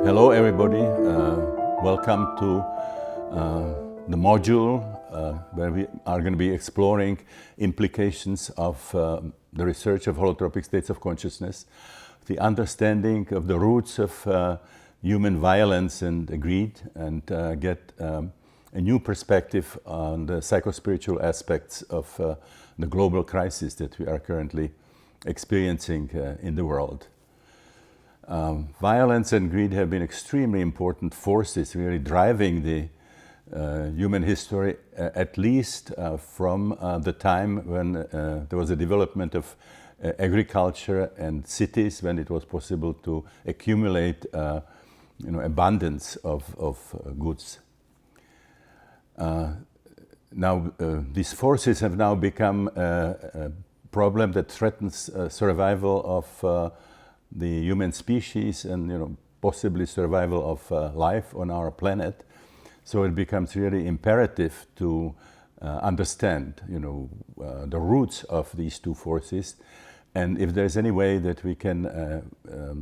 Hello everybody, welcome to the module where we are going to be exploring implications of the research of holotropic states of consciousness, the understanding of the roots of human violence and greed, and get a new perspective on the psychospiritual aspects of the global crisis that we are currently experiencing in the world. Violence and greed have been extremely important forces really driving the human history, at least from the time when there was a development of agriculture and cities, when it was possible to accumulate abundance of goods. Now these forces have now become a problem that threatens survival of the human species and possibly survival of life on our planet. So it becomes really imperative to understand the roots of these two forces, and if there's any way that we can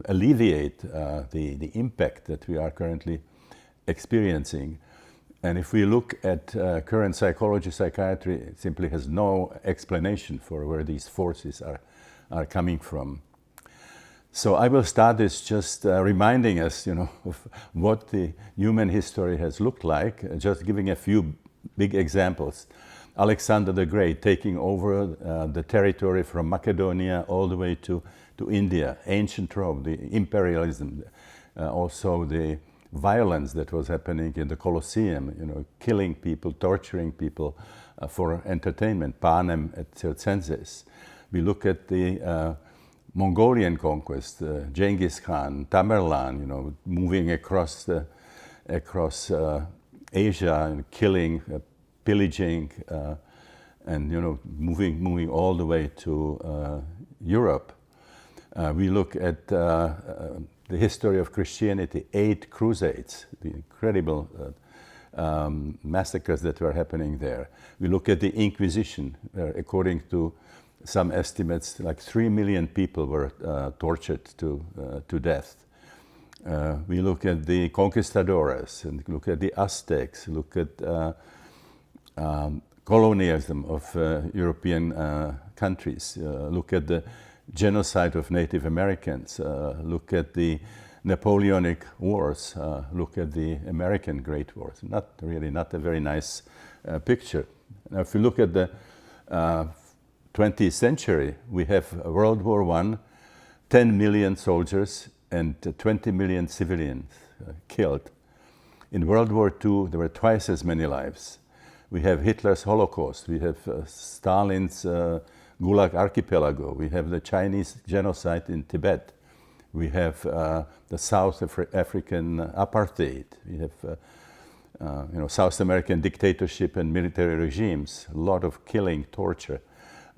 alleviate the impact that we are currently experiencing. And if we look at current psychology, psychiatry, it simply has no explanation for where these forces are coming from. So I will start this just reminding us, of what the human history has looked like, just giving a few big examples. Alexander the Great taking over the territory from Macedonia all the way to India, ancient Rome, the imperialism, also the violence that was happening in the Colosseum, killing people, torturing people for entertainment, panem et circenses. We look at the Mongolian conquest, Genghis Khan, Tamerlan, moving across Asia and killing, pillaging, and moving all the way to Europe. We look at the history of Christianity, 8 crusades, the incredible massacres that were happening there. We look at the Inquisition, according to some estimates, like 3 million people were tortured to death. We look at the conquistadores, and look at the Aztecs, look at colonialism of European countries, look at the genocide of Native Americans, look at the Napoleonic Wars, look at the American Great Wars. Not a very nice picture. Now, if you look at the 20th century, we have World War I, 10 million soldiers and 20 million civilians killed. In World War II, there were twice as many lives. We have Hitler's Holocaust, we have Stalin's Gulag Archipelago, we have the Chinese genocide in Tibet, we have the South African apartheid, we have South American dictatorship and military regimes, a lot of killing, torture.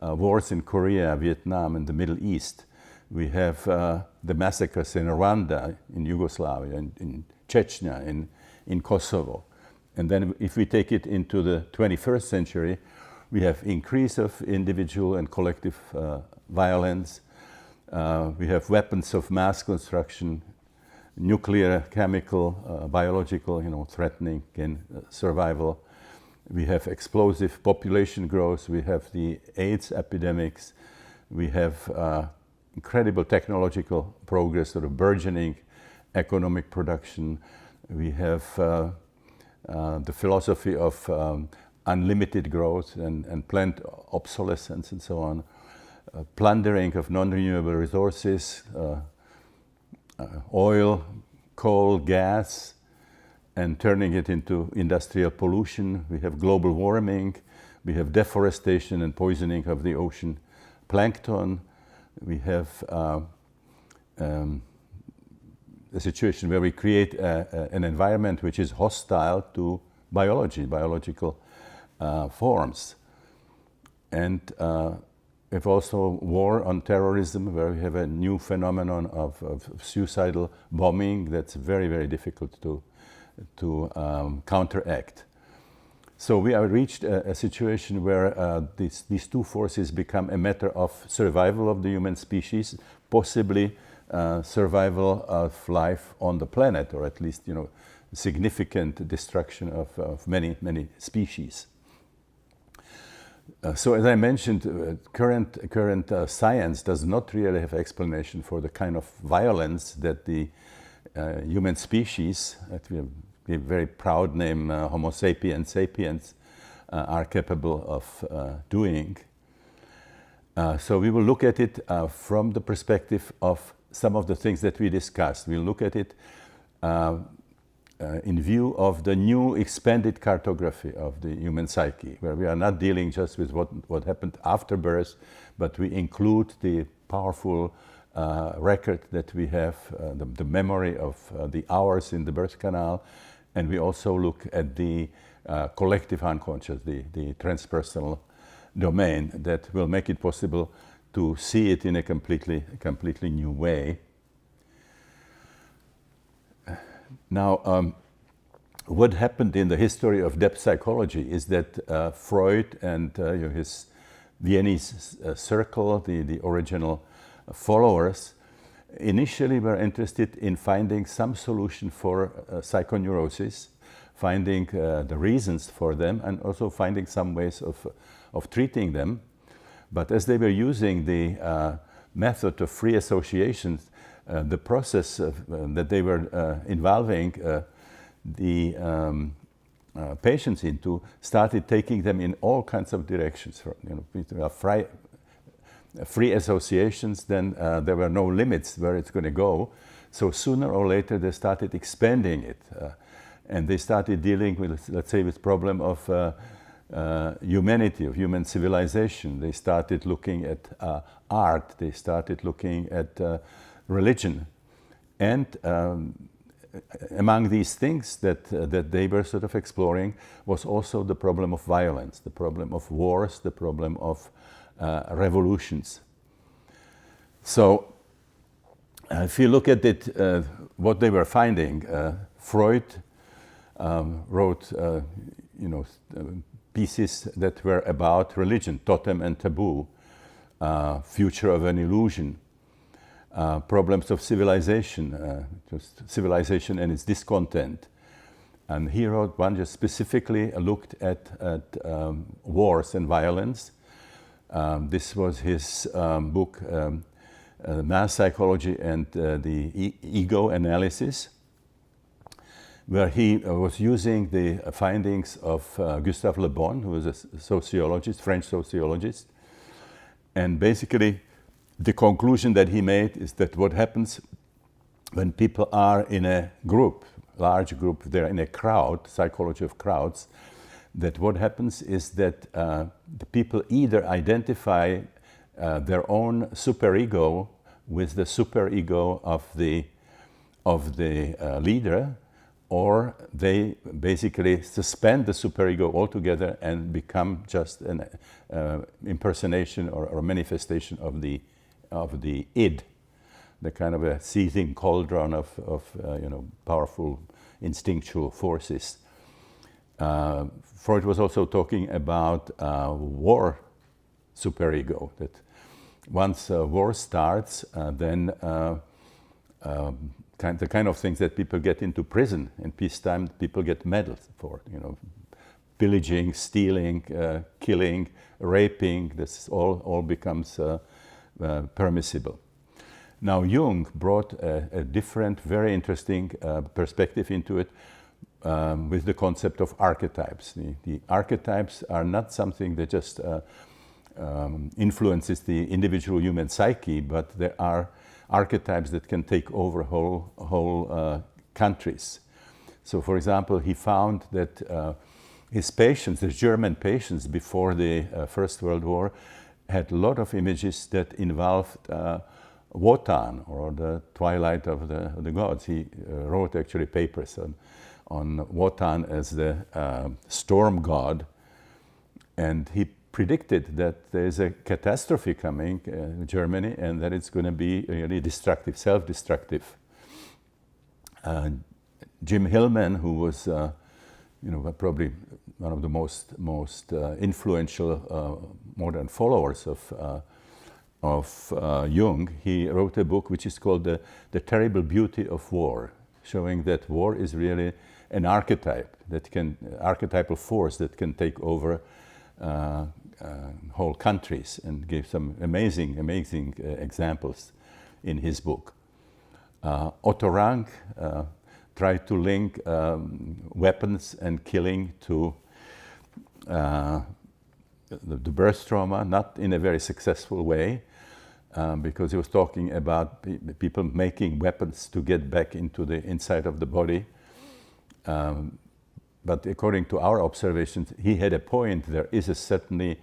Wars in Korea, Vietnam, and the Middle East. We have the massacres in Rwanda, in Yugoslavia, in Chechnya, in Kosovo. And then if we take it into the 21st century, we have increase of individual and collective violence. We have weapons of mass construction, nuclear, chemical, biological, threatening survival. We have explosive population growth, we have the AIDS epidemics, we have incredible technological progress, sort of burgeoning economic production. We have the philosophy of unlimited growth and planned obsolescence and so on, plundering of non-renewable resources, oil, coal, gas, and turning it into industrial pollution. We have global warming, we have deforestation and poisoning of the ocean plankton. We have a situation where we create an environment which is hostile to biological forms. And we have also war on terrorism, where we have a new phenomenon of suicidal bombing that's very, very difficult to counteract. So we have reached a situation where these two forces become a matter of survival of the human species, possibly survival of life on the planet, or at least, significant destruction of many species. So as I mentioned, current science does not really have explanation for the kind of violence that the human species, that we have a very proud name, Homo sapiens sapiens, are capable of doing. So we will look at it from the perspective of some of the things that we discussed. We'll look at it in view of the new expanded cartography of the human psyche, where we are not dealing just with what happened after birth, but we include the powerful record that we have, the memory of the hours in the birth canal, and we also look at the collective unconscious, the transpersonal domain that will make it possible to see it in a completely new way. Now, what happened in the history of depth psychology is that Freud and his Viennese circle, the original followers, initially were interested in finding some solution for psychoneurosis, finding the reasons for them, and also finding some ways of treating them. But as they were using the method of free associations, the process that they were involving the patients into started taking them in all kinds of directions. Free associations, then there were no limits where it's going to go. So sooner or later they started expanding it. And they started dealing with, let's say, with problem of humanity, of human civilization. They started looking at art. They started looking at religion. And among these things that they were sort of exploring was also the problem of violence, the problem of wars, the problem of revolutions. So if you look at it, what they were finding, Freud wrote pieces that were about religion, totem and taboo, future of an illusion, problems of civilization, just civilization and its discontent. And he wrote one just specifically looked at wars and violence. This was his book, Mass Psychology and the Ego Analysis, where he was using the findings of Gustave Le Bon, who was a sociologist, French sociologist. And basically, the conclusion that he made is that what happens when people are in a group, large group, they're in a crowd, psychology of crowds, that what happens is that the people either identify their own superego with the superego of the leader, or they basically suspend the superego altogether and become just an impersonation or manifestation of the id, the kind of a seething cauldron of powerful instinctual forces. Freud was also talking about war superego, that once war starts, then the kind of things that people get into prison in peacetime, people get medals for, pillaging, stealing, killing, raping. This all becomes permissible. Now Jung brought a different, very interesting perspective into it with the concept of archetypes. The archetypes are not something that just influences the individual human psyche, but there are archetypes that can take over whole countries. So, for example, he found that his patients, the German patients before the First World War, had a lot of images that involved Wotan, or the twilight of the gods. He wrote actually papers on Wotan as the storm god, and he predicted that there's a catastrophe coming in Germany and that it's going to be really destructive, self-destructive. Jim Hillman, who was probably one of the most influential modern followers of Jung, he wrote a book which is called The Terrible Beauty of War, showing that war is really an archetype that can, archetypal force that can take over whole countries, and gave some amazing examples in his book. Otto Rank tried to link weapons and killing to the birth trauma, not in a very successful way, because he was talking about people making weapons to get back into the inside of the body. But according to our observations, he had a point. There is a certainly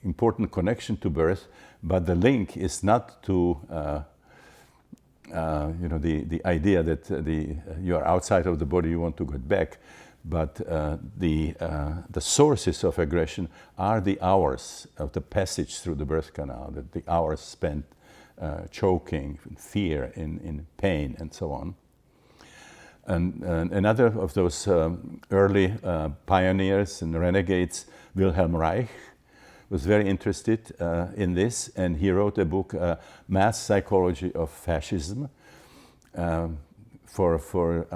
important connection to birth, but the link is not to the idea that you are outside of the body, you want to get back, but the sources of aggression are the hours of the passage through the birth canal, the hours spent choking, in fear, in pain, and so on. And another of those early pioneers and renegades, Wilhelm Reich, was very interested in this, and he wrote a book, Mass Psychology of Fascism. For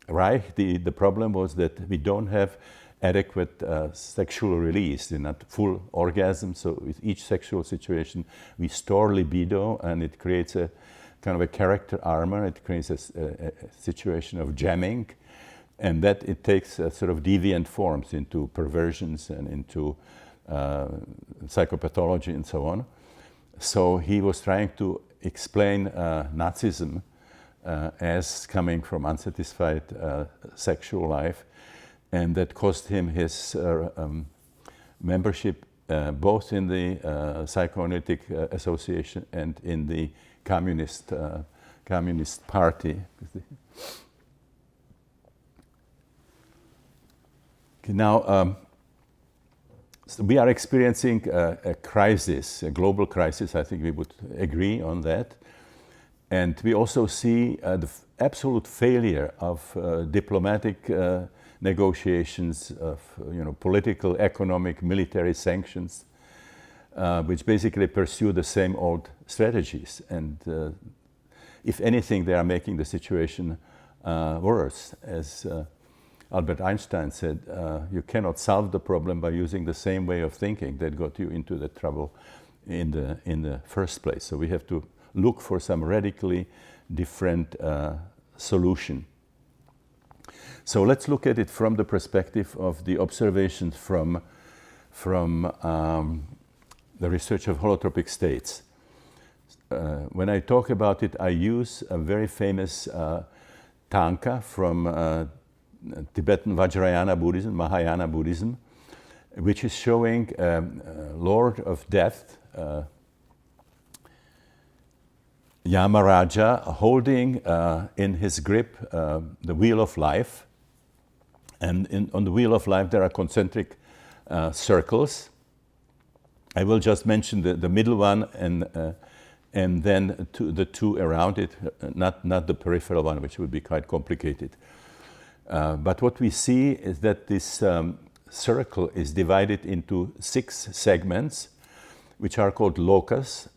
Reich, the problem was that we don't have adequate sexual release, not full orgasm, so with each sexual situation we store libido, and it creates a kind of a character armor. It creates a situation of jamming, and that it takes sort of deviant forms into perversions and into psychopathology and so on. So he was trying to explain Nazism as coming from unsatisfied sexual life, and that cost him his membership both in the Psychoanalytic Association and in the Communist Party. Okay, now, so we are experiencing a crisis, a global crisis. I think we would agree on that. And we also see the absolute failure of diplomatic negotiations, of political, economic, military sanctions, which basically pursue the same old strategies. And if anything, they are making the situation worse. As Albert Einstein said, you cannot solve the problem by using the same way of thinking that got you into the trouble in the first place. So we have to look for some radically different solution. So let's look at it from the perspective of the observations from the research of holotropic states. When I talk about it, I use a very famous tanka from Tibetan Vajrayana Buddhism, Mahayana Buddhism, which is showing Lord of Death, Yamaraja, holding in his grip the wheel of life. And on the wheel of life there are concentric circles. I will just mention the middle one and then the two around it, not the peripheral one, which would be quite complicated. But what we see is that this circle is divided into 6 segments, which are called lokas.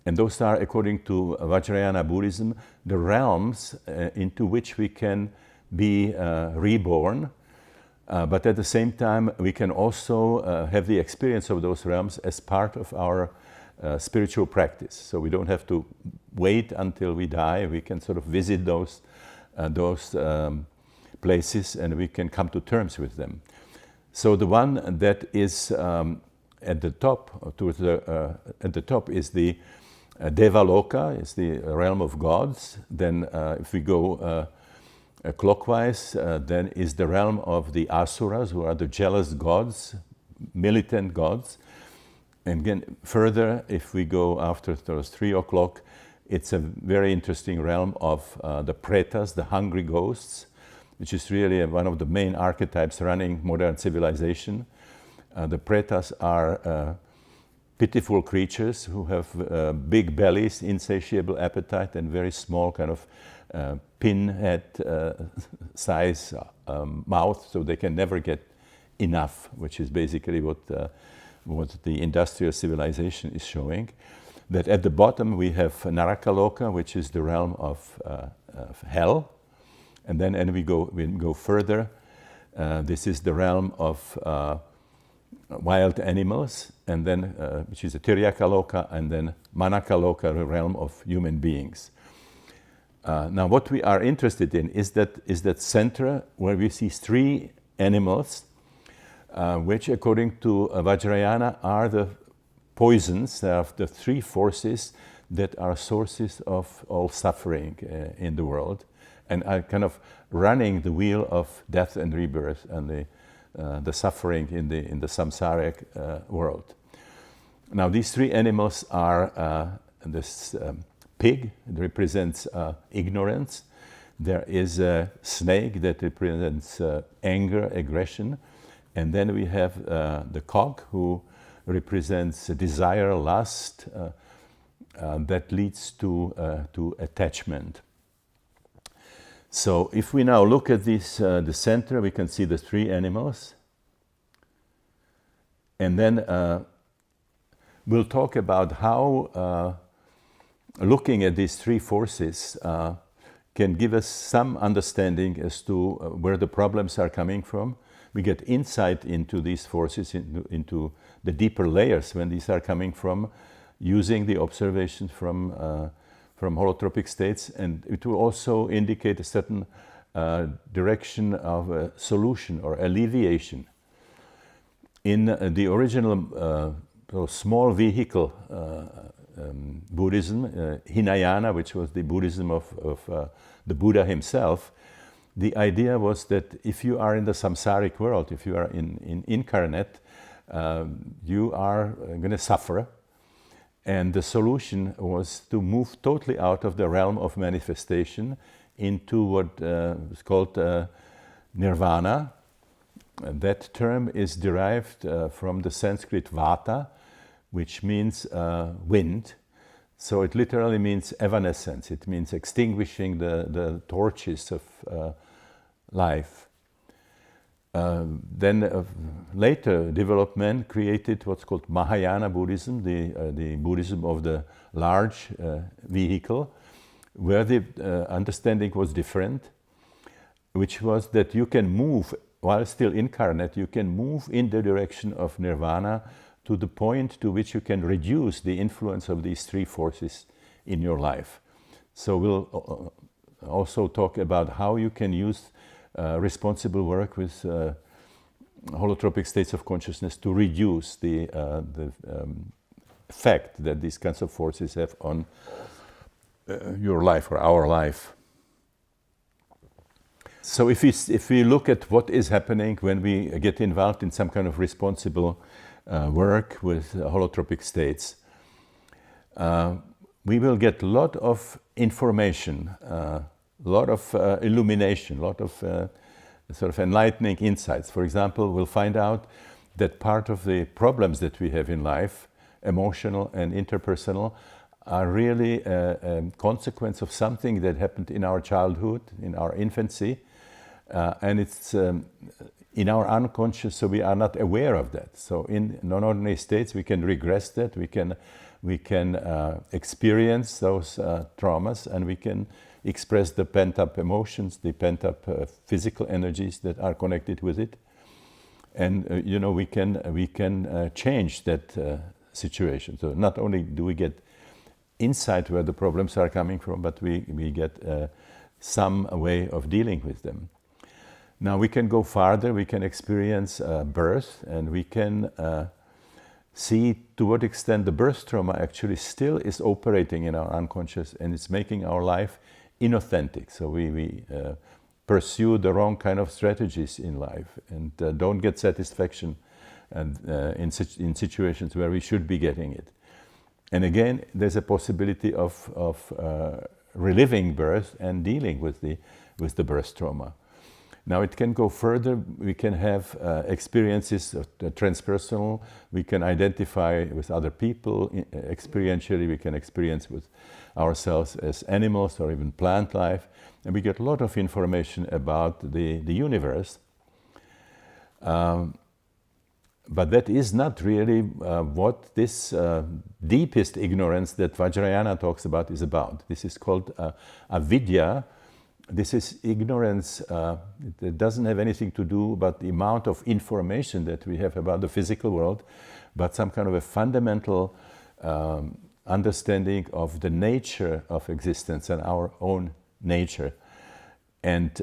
And those are, according to Vajrayana Buddhism, the realms into which we can be reborn. But at the same time, we can also have the experience of those realms as part of our spiritual practice. So we don't have to wait until we die. We can sort of visit those places, and we can come to terms with them. So the one that is at the top, at the top is the Devaloka, is the realm of gods. Then if we go clockwise, then is the realm of the Asuras, who are the jealous gods, militant gods. And again, further, if we go after those 3 o'clock, it's a very interesting realm of the Pretas, the hungry ghosts, which is really one of the main archetypes running modern civilization. The Pretas are pitiful creatures who have big bellies, insatiable appetite, and very small kind of pinhead size mouth, so they can never get enough, which is basically what what the industrial civilization is showing. That at the bottom we have Narakaloka, which is the realm of hell, and then we go further. This is the realm of wild animals, and then which is a Tiryakaloka, and then Manakaloka, the realm of human beings. Now, what we are interested in is that center where we see three animals, which, according to Vajrayana, are the poisons, the three forces that are sources of all suffering in the world, and are kind of running the wheel of death and rebirth and the suffering in the samsaric world. Now, these three animals are this pig, it represents ignorance. There is a snake that represents anger, aggression, and then we have the cock, who represents desire, lust, that leads to attachment. So if we now look at this, the center, we can see the three animals. And then we'll talk about how looking at these three forces can give us some understanding as to where the problems are coming from. We get insight into these forces, into the deeper layers when these are coming from, using the observations from holotropic states, and it will also indicate a certain direction of a solution or alleviation. In the original small vehicle Buddhism, Hinayana, which was the Buddhism of the Buddha himself, the idea was that if you are in the samsaric world, if you are in incarnate, you are going to suffer. And the solution was to move totally out of the realm of manifestation into what is called nirvana. And that term is derived from the Sanskrit vata, which means wind. So it literally means evanescence. It means extinguishing the torches of life. Then later development created what's called Mahayana Buddhism, the Buddhism of the large vehicle, where the understanding was different, which was that you can move, while still incarnate, you can move in the direction of nirvana to the point to which you can reduce the influence of these three forces in your life. So we'll also talk about how you can use responsible work with holotropic states of consciousness to reduce the effect that these kinds of forces have on your life or our life. So if we look at what is happening when we get involved in some kind of responsible work with holotropic states, we will get a lot of information, a lot of illumination, a lot of sort of enlightening insights. For example, we'll find out that part of the problems that we have in life, emotional and interpersonal, are really a consequence of something that happened in our childhood, in our infancy, and it's in our unconscious, so we are not aware of that. So in non-ordinary states, we can regress that, we can experience those traumas, and we can express the pent-up emotions, the pent-up physical energies that are connected with it, and we can change that situation. So not only do we get insight where the problems are coming from, but we get some way of dealing with them. Now we can go farther. We can experience birth, and we can see to what extent the birth trauma actually still is operating in our unconscious, and it's making our life inauthentic. So we pursue the wrong kind of strategies in life, and don't get satisfaction and in situations where we should be getting it. And again, there's a possibility of reliving birth and dealing with the birth trauma. Now it can go further. We can have experiences of transpersonal. We can identify with other people experientially. We can experience with ourselves as animals or even plant life, and we get a lot of information about the universe. But that is not really what this deepest ignorance that Vajrayana talks about is about. This is called avidya. This is ignorance. It doesn't have anything to do about the amount of information that we have about the physical world, but some kind of a fundamental understanding of the nature of existence and our own nature. And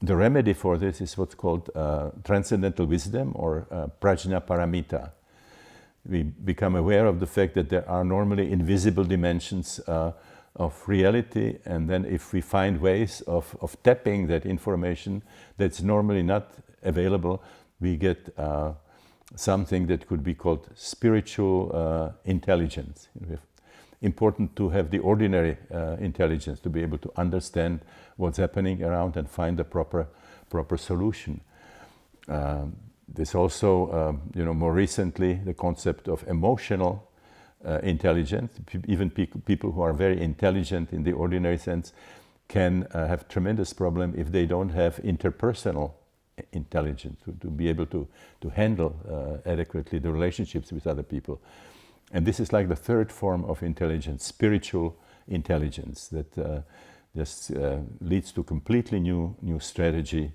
the remedy for this is what's called transcendental wisdom, or prajna paramita. We become aware of the fact that there are normally invisible dimensions of reality, and then if we find ways of tapping that information that's normally not available, we get something that could be called spiritual intelligence. Important to have the ordinary intelligence to be able to understand what's happening around and find the proper solution. There's also, more recently, the concept of emotional intelligence. Even people who are very intelligent in the ordinary sense can have tremendous problem if they don't have interpersonal intelligence to be able to handle adequately the relationships with other people. And this is like the third form of intelligence, spiritual intelligence, that just leads to completely new strategy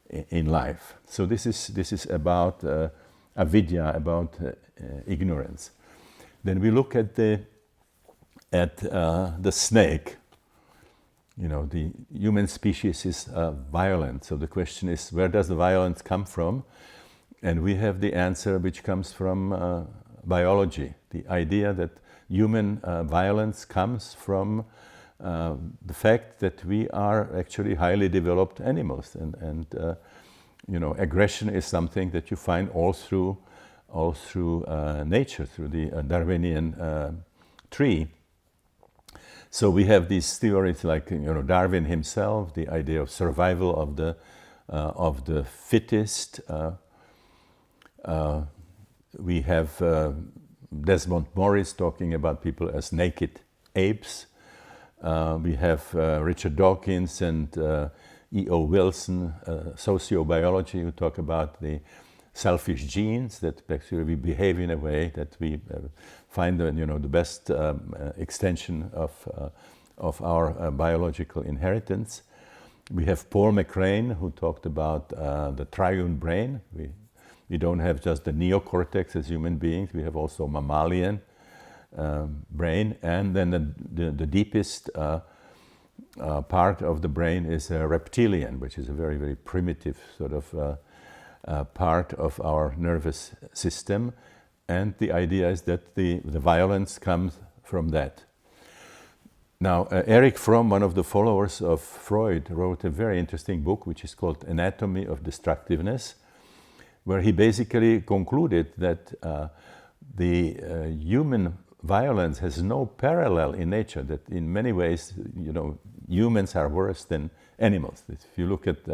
in life. So this is about avidya, about ignorance. Then we look at the snake. The human species is violent. So the question is, where does the violence come from? And we have the answer, which comes from biology. The idea that human violence comes from the fact that we are actually highly developed animals, and aggression is something that you find all through nature, through the Darwinian tree. So we have these theories like Darwin himself, the idea of survival of the fittest. We have Desmond Morris talking about people as naked apes. We have Richard Dawkins and E.O. Wilson, sociobiology, who talk about the selfish genes, that actually we behave in a way that we find the best extension of our biological inheritance. We have Paul McCrane, who talked about the triune brain. We don't have just the neocortex as human beings, we have also mammalian brain, and then the deepest part of the brain is reptilian, which is a very, very primitive sort of part of our nervous system. And the idea is that the violence comes from that. Now, Erich Fromm, one of the followers of Freud, wrote a very interesting book which is called Anatomy of Destructiveness, where he basically concluded that the human violence has no parallel in nature, that in many ways, humans are worse than animals. If you look at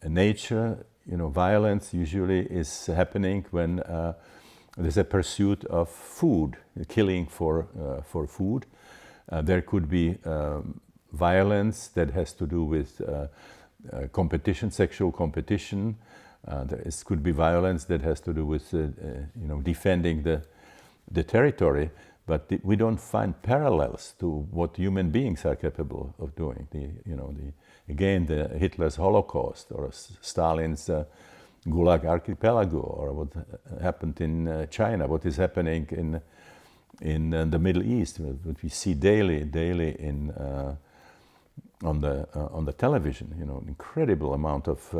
nature, violence usually is happening when there's a pursuit of food, killing for food. There could be violence that has to do with competition, sexual competition. There could be violence that has to do with defending the territory, but we don't find parallels to what human beings are capable of doing. The Hitler's Holocaust, or Stalin's Gulag Archipelago, or what happened in China, what is happening in the Middle East, what we see daily in on the television, incredible amount of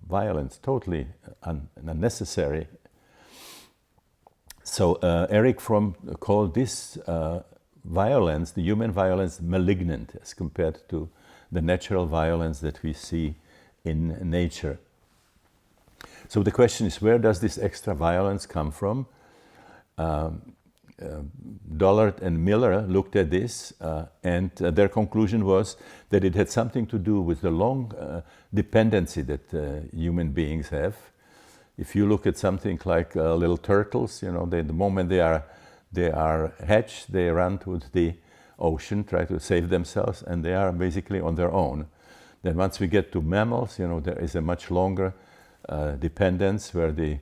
violence, totally unnecessary. So Erich Fromm called this violence, the human violence, malignant as compared to the natural violence that we see in nature. So the question is, where does this extra violence come from? Dollard and Miller looked at this, and their conclusion was that it had something to do with the long dependency that human beings have. If you look at something like little turtles, the moment they are hatched, they run to the ocean, try to save themselves, and they are basically on their own. Then once we get to mammals, there is a much longer dependence, where the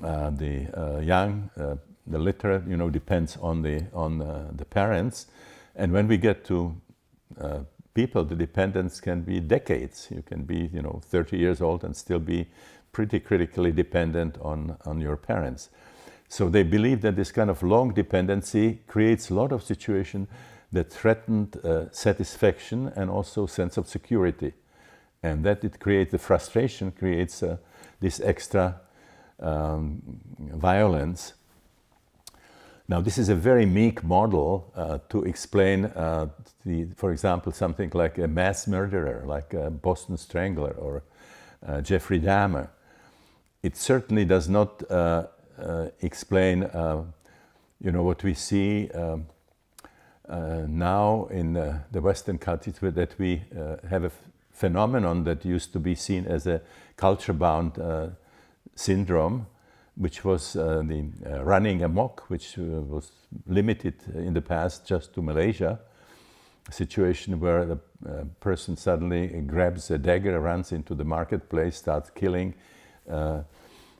the young, the literate, depends on the parents. And when we get to people, the dependence can be decades. You can be, 30 years old and still be pretty critically dependent on your parents. So they believe that this kind of long dependency creates a lot of situations that threatened satisfaction and also sense of security. And that it creates the frustration, creates this extra violence. Now, this is a very meek model to explain, for example, something like a mass murderer, like a Boston Strangler or Jeffrey Dahmer. It certainly does not explain, what we see now in the Western countries, that we have a phenomenon that used to be seen as a culture-bound syndrome, which was the running amok, which was limited in the past just to Malaysia, a situation where the person suddenly grabs a dagger, runs into the marketplace, starts killing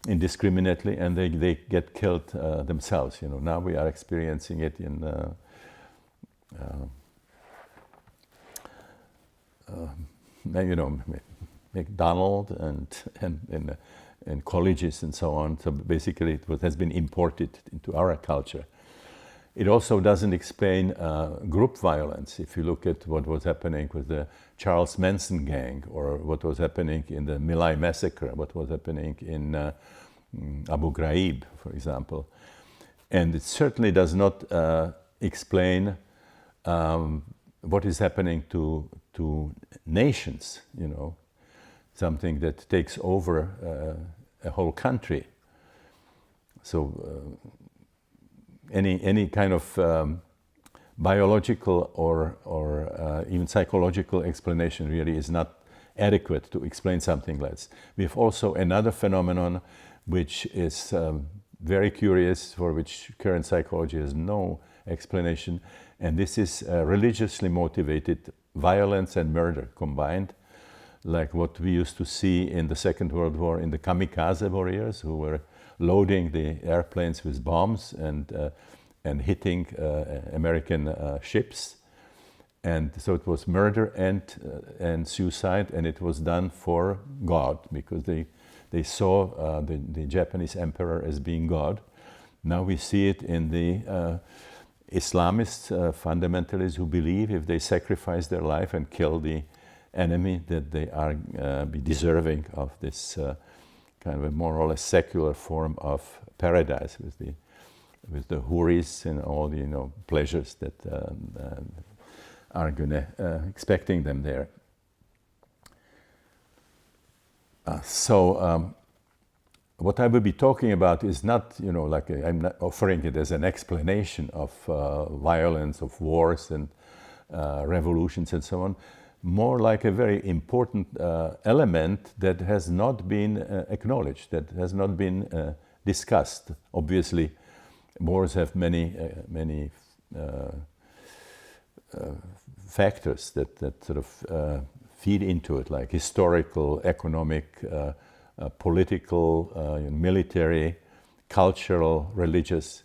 indiscriminately, and they get killed themselves. Now we are experiencing it in McDonald's and colleges and so on. So basically it has been imported into our culture. It also doesn't explain group violence. If you look at what was happening with the Charles Manson gang, or what was happening in the My Lai massacre, what was happening in Abu Ghraib, for example. And it certainly does not explain what is happening to nations, something that takes over a whole country. So any kind of biological or even psychological explanation really is not adequate to explain something like this. We have also another phenomenon which is very curious, for which current psychology has no explanation, and this is religiously motivated violence and murder combined, like what we used to see in the Second World War in the kamikaze warriors, who were loading the airplanes with bombs and hitting American ships. And so it was murder and suicide, and it was done for God, because they saw the Japanese emperor as being God. Now we see it in the Islamists, fundamentalists, who believe if they sacrifice their life and kill the enemy, that they are be deserving of this kind of a more or less secular form of paradise with the houris and all the pleasures that are expecting them there. So what I will be talking about is not, I'm not offering it as an explanation of violence, of wars and revolutions and so on, more like a very important element that has not been acknowledged, that has not been discussed. Obviously, wars have many factors that sort of feed into it, like historical, economic, political, military, cultural, religious.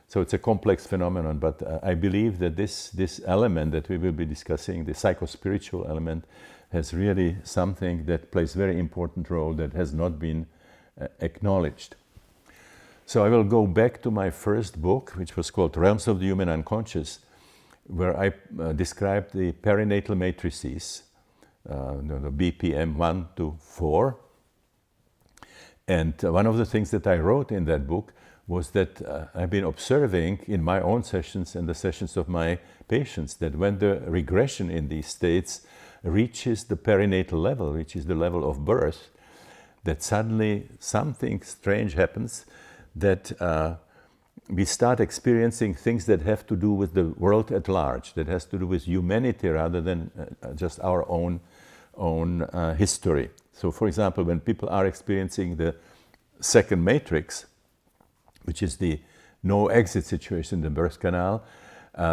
So it's a complex phenomenon, but I believe that this element that we will be discussing, the psycho-spiritual element, has really something that plays a very important role that has not been acknowledged. So I will go back to my first book, which was called Realms of the Human Unconscious, where I described the perinatal matrices, the BPM 1 to 4. And one of the things that I wrote in that book was that I've been observing in my own sessions and the sessions of my patients that when the regression in these states reaches the perinatal level, which is the level of birth, that suddenly something strange happens, that we start experiencing things that have to do with the world at large, that has to do with humanity rather than just our own history. So, for example, when people are experiencing the second matrix, which is the no exit situation in the birth canal,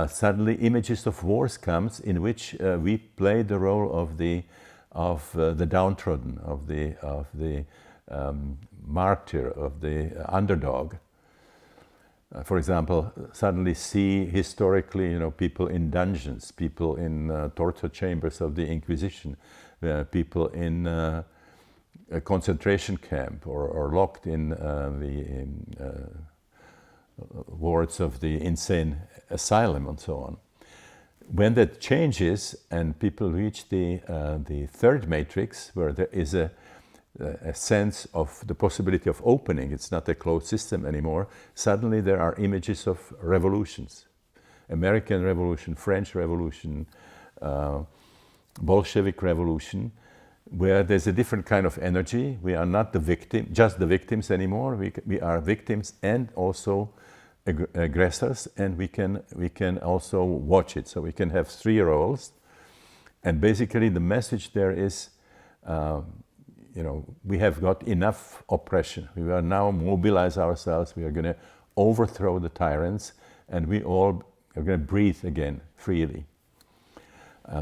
suddenly images of wars comes in which we play the role of the downtrodden, of the martyr, of the underdog. For example, suddenly see historically, people in dungeons, people in torture chambers of the Inquisition, people in a concentration camp, or locked in the wards of the insane asylum, and so on. When that changes and people reach the third matrix, where there is a sense of the possibility of opening, it's not a closed system anymore, suddenly there are images of revolutions. American Revolution, French Revolution, Bolshevik Revolution, where there's a different kind of energy. We are not just the victims anymore. We are victims and also aggressors, and we can also watch it. So we can have three roles. And basically the message there is, we have got enough oppression. We will now mobilize ourselves. We are going to overthrow the tyrants, and we all are going to breathe again freely.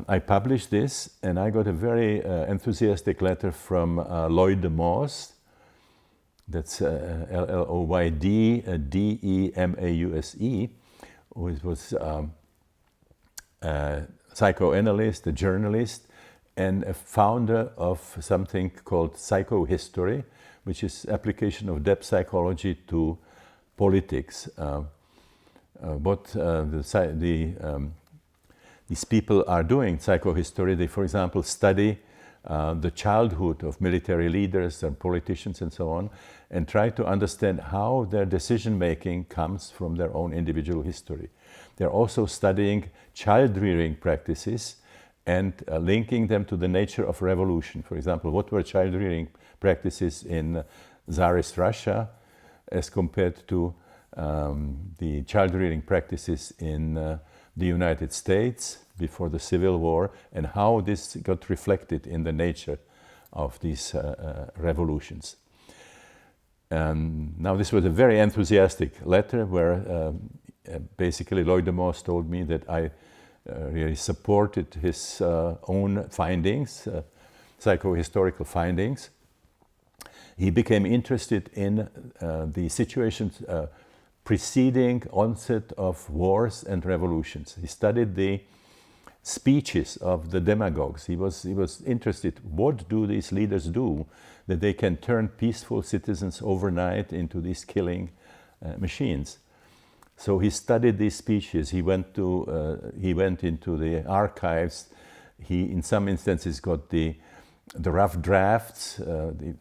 I published this, and I got a very enthusiastic letter from Lloyd deMause. That's Lloyd Demause, who was a psychoanalyst, a journalist, and a founder of something called psychohistory, which is application of depth psychology to politics. These people are doing psychohistory. They, for example, study the childhood of military leaders and politicians and so on, and try to understand how their decision-making comes from their own individual history. They're also studying child-rearing practices and linking them to the nature of revolution. For example, what were child-rearing practices in Tsarist Russia as compared to the child-rearing practices in the United States before the Civil War, and how this got reflected in the nature of these revolutions. Now, this was a very enthusiastic letter where basically Lloyd deMause told me that I really supported his own findings, psychohistorical findings. He became interested in the situations preceding onset of wars and revolutions. He studied the speeches of the demagogues. He was interested, what do these leaders do that they can turn peaceful citizens overnight into these killing machines? So he studied these speeches. He went into the archives. He, in some instances, got the rough drafts,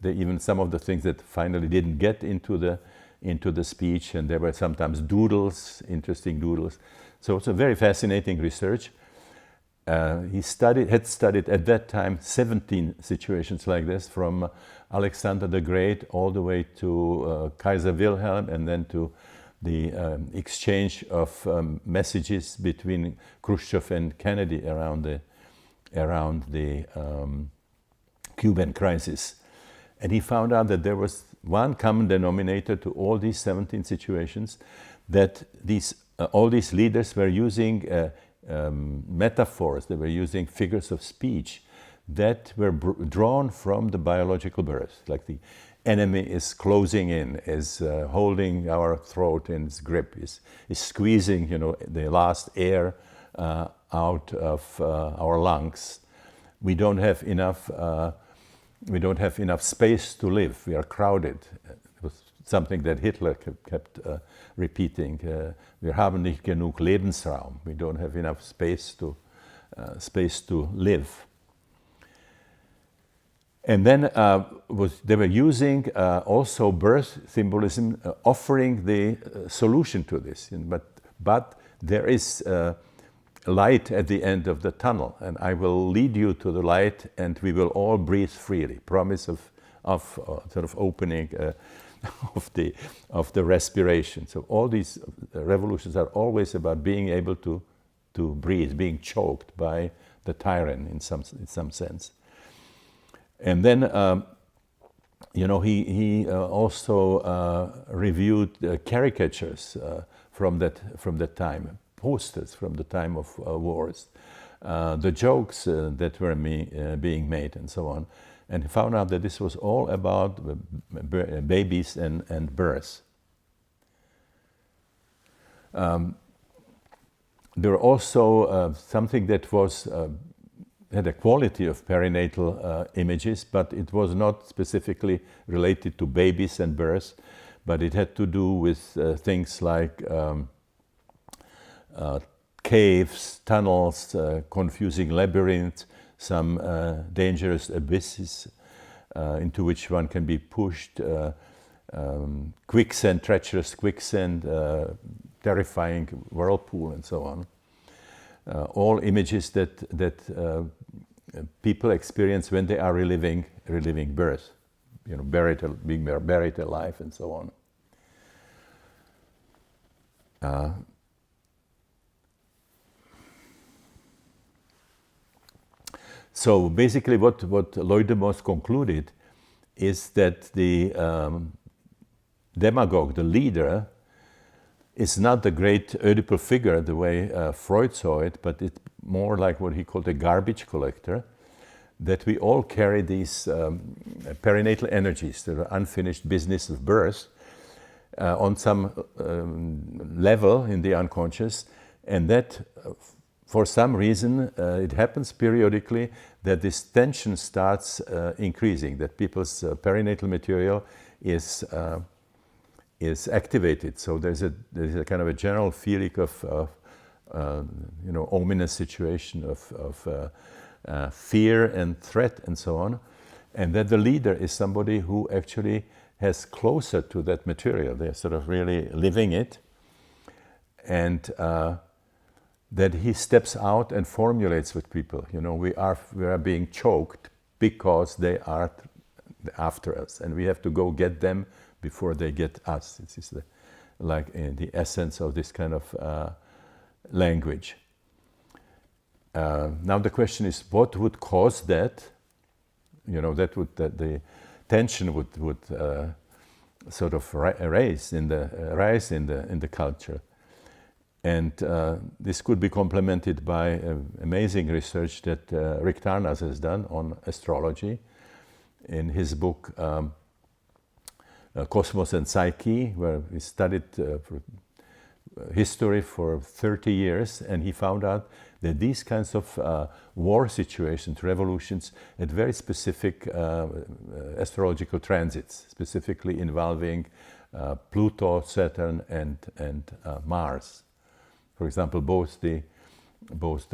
even some of the things that finally didn't get into the speech, and there were sometimes doodles, interesting doodles. So it's a very fascinating research. He had studied at that time 17 situations like this, from Alexander the Great all the way to Kaiser Wilhelm, and then to the exchange of messages between Khrushchev and Kennedy around the Cuban crisis. And he found out that there was one common denominator to all these 17 situations, that all these leaders were using metaphors, they were using figures of speech that were drawn from the biological birth, like the enemy is closing in, is holding our throat in its grip, is squeezing, the last air out of our lungs. We don't have enough space to live. We are crowded. It was something that Hitler kept repeating. Wir haben nicht genug Lebensraum. We don't have enough space to live. And then they were using also birth symbolism, offering the solution to this. But there is light at the end of the tunnel, and I will lead you to the light, and we will all breathe freely. Promise of sort of opening of the respiration. So all these revolutions are always about being able to breathe, being choked by the tyrant in some sense. And then he also reviewed caricatures from that time, posters from the time of wars, the jokes that were being made, and so on. and he found out that this was all about babies and birth. There were also something that was had a quality of perinatal images, but it was not specifically related to babies and birth, but it had to do with things like caves, tunnels, confusing labyrinths, some dangerous abysses into which one can be pushed, quicksand, treacherous quicksand, terrifying whirlpool, and so on. All images that people experience when they are reliving birth, being buried alive, and so on. So basically, what Leudemoos concluded is that the demagogue, the leader, is not the great Oedipal figure the way Freud saw it, but it's more like what he called a garbage collector, that we all carry these perinatal energies, the unfinished business of birth, on some level in the unconscious, and that for some reason it happens periodically that this tension starts increasing, that people's perinatal material is activated. So there's a kind of a general feeling of ominous situation of fear and threat and so on, and that the leader is somebody who actually has closer to that material. They're sort of really living it, and that he steps out and formulates with people. We are being choked because they are after us, and we have to go get them before they get us. This is the essence of this kind of language. Now the question is, what would cause that? That the tension would sort of rise in the culture, and this could be complemented by amazing research that Rick Tarnas has done on astrology in his book Cosmos and Psyche, where he studied history for 30 years, and he found out that these kinds of war situations, revolutions, had very specific astrological transits, specifically involving Pluto, Saturn, and Mars. For example, both the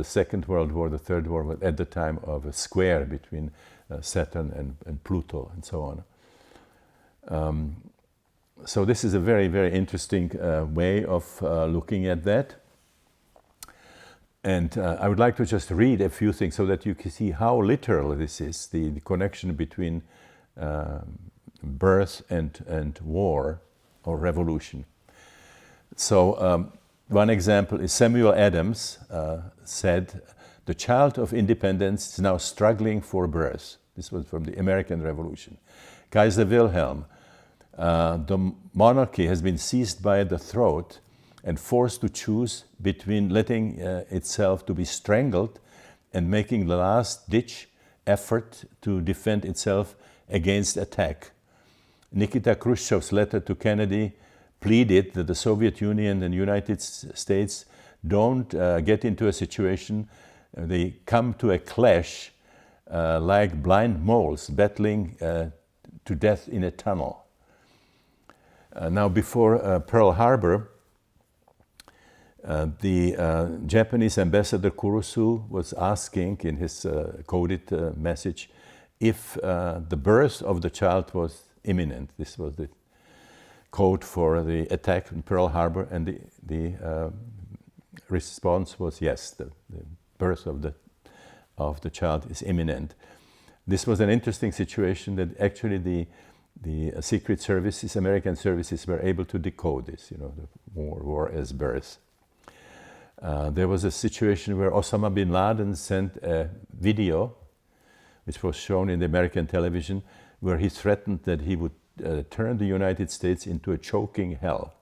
Second World War, the Third World War, at the time of a square between Saturn and Pluto, and so on. So this is a very, very interesting way of looking at that. And I would like to just read a few things so that you can see how literal this is, the connection between birth and war or revolution. So one example is Samuel Adams said, "The child of independence is now struggling for birth." This was from the American Revolution. Kaiser Wilhelm, "The monarchy has been seized by the throat and forced to choose between letting itself to be strangled and making the last-ditch effort to defend itself against attack." Nikita Khrushchev's letter to Kennedy pleaded that the Soviet Union and the United States don't get into a situation, they come to a clash like blind moles battling to death in a tunnel. Now, before Pearl Harbor, the Japanese ambassador Kurusu was asking in his coded message if the birth of the child was imminent. This was the code for the attack in Pearl Harbor, and the response was yes, the birth of the child is imminent. This was an interesting situation that actually the secret services, American services, were able to decode this, the war as birth. There was a situation where Osama bin Laden sent a video, which was shown in the American television, where he threatened that he would turn the United States into a choking hell.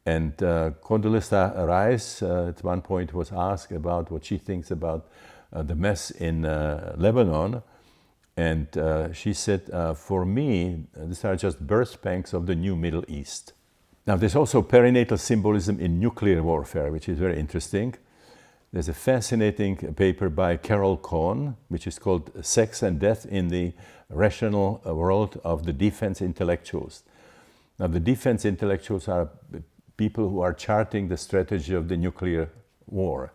And Condoleezza Rice at one point was asked about what she thinks about the mess in Lebanon, And she said, for me, these are just birth pangs of the new Middle East. Now, there's also perinatal symbolism in nuclear warfare, which is very interesting. There's a fascinating paper by Carol Cohn, which is called Sex and Death in the Rational World of the Defense Intellectuals. Now, the defense intellectuals are people who are charting the strategy of the nuclear war.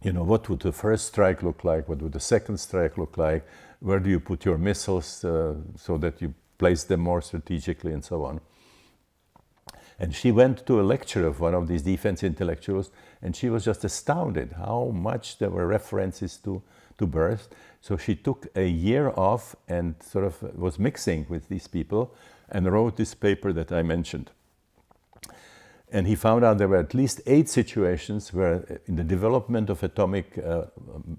You know, what would the first strike look like? What would the second strike look like? Where do you put your missiles so that you place them more strategically and so on? And she went to a lecture of one of these defense intellectuals, and she was just astounded how much there were references to birth. So she took a year off and sort of was mixing with these people and wrote this paper that I mentioned. And he found out there were at least 8 situations where in the development of atomic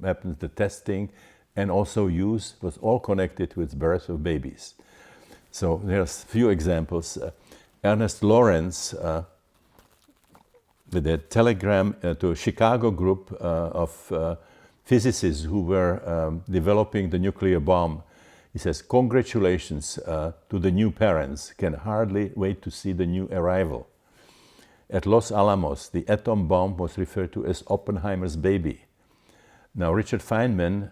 weapons, the testing and also use was all connected with birth of babies. So there's a few examples. Ernest Lawrence, with a telegram to a Chicago group of physicists who were developing the nuclear bomb. He says, "Congratulations to the new parents, can hardly wait to see the new arrival." At Los Alamos, the atom bomb was referred to as Oppenheimer's baby. Now, Richard Feynman,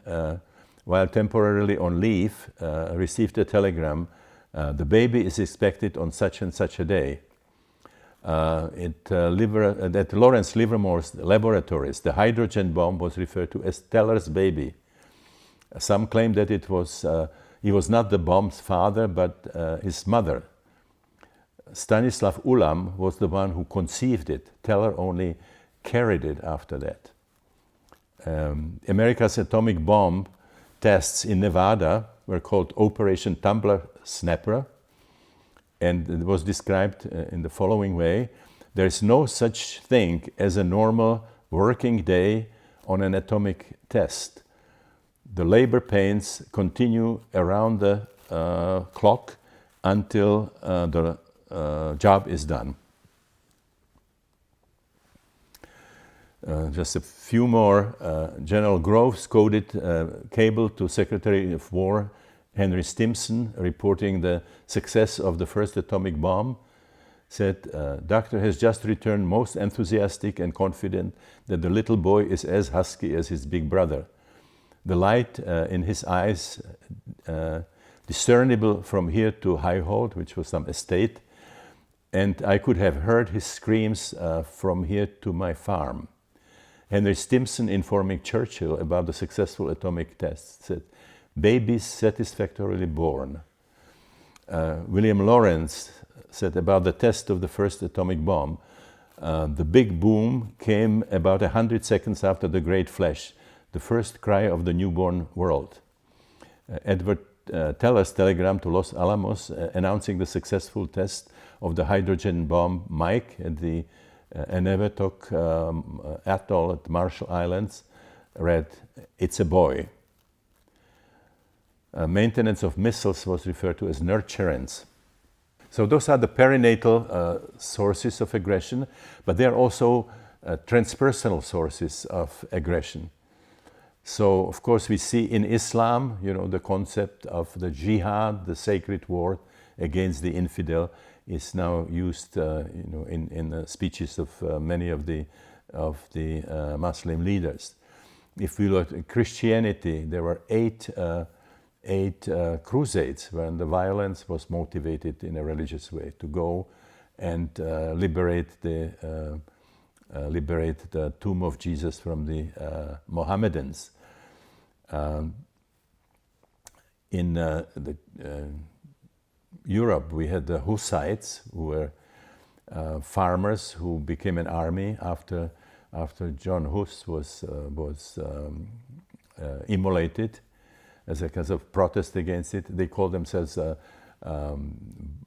while temporarily on leave, received a telegram, "The baby is expected on such and such a day." At Lawrence Livermore's laboratories, the hydrogen bomb was referred to as Teller's baby. Some claim that he was not the bomb's father, but his mother. Stanislav Ulam was the one who conceived it. Teller only carried it after that. America's atomic bomb tests in Nevada were called Operation Tumbler Snapper, and it was described in the following way: "There is no such thing as a normal working day on an atomic test. The labor pains continue around the clock until the job is done." Just a few more. General Groves coded cable to Secretary of War Henry Stimson, reporting the success of the first atomic bomb, said, "Doctor has just returned most enthusiastic and confident that the little boy is as husky as his big brother. The light in his eyes discernible from here to Highhold," which was some estate, "and I could have heard his screams from here to my farm." Henry Stimson, informing Churchill about the successful atomic tests, said, "Babies satisfactorily born." William Lawrence said about the test of the first atomic bomb, "The big boom came about 100 seconds after the great flash, the first cry of the newborn world." Edward Teller's telegram to Los Alamos announcing the successful test of the hydrogen bomb Mike at the Enewetak atoll at the Marshall Islands read, "It's a boy." Maintenance of missiles was referred to as nurturance. So those are the perinatal sources of aggression, but they are also transpersonal sources of aggression. So, of course, we see in Islam, the concept of the jihad, the sacred war against the infidel, is now used, in the speeches of many of the Muslim leaders. If we look at Christianity, there were eight crusades when the violence was motivated in a religious way to go and liberate the tomb of Jesus from the Mohammedans. In Europe, we had the Hussites, who were farmers who became an army after John Hus was immolated as a kind of protest against it. They called themselves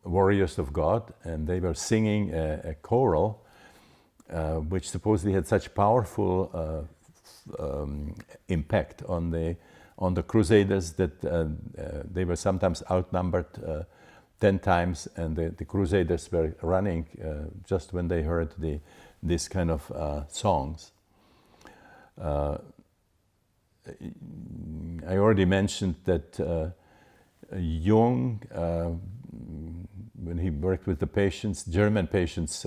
warriors of God, and they were singing a choral which supposedly had such powerful impact on the Crusaders that they were sometimes outnumbered 10 times, and the Crusaders were running just when they heard this kind of songs. I already mentioned that Jung, when he worked with the patients, German patients,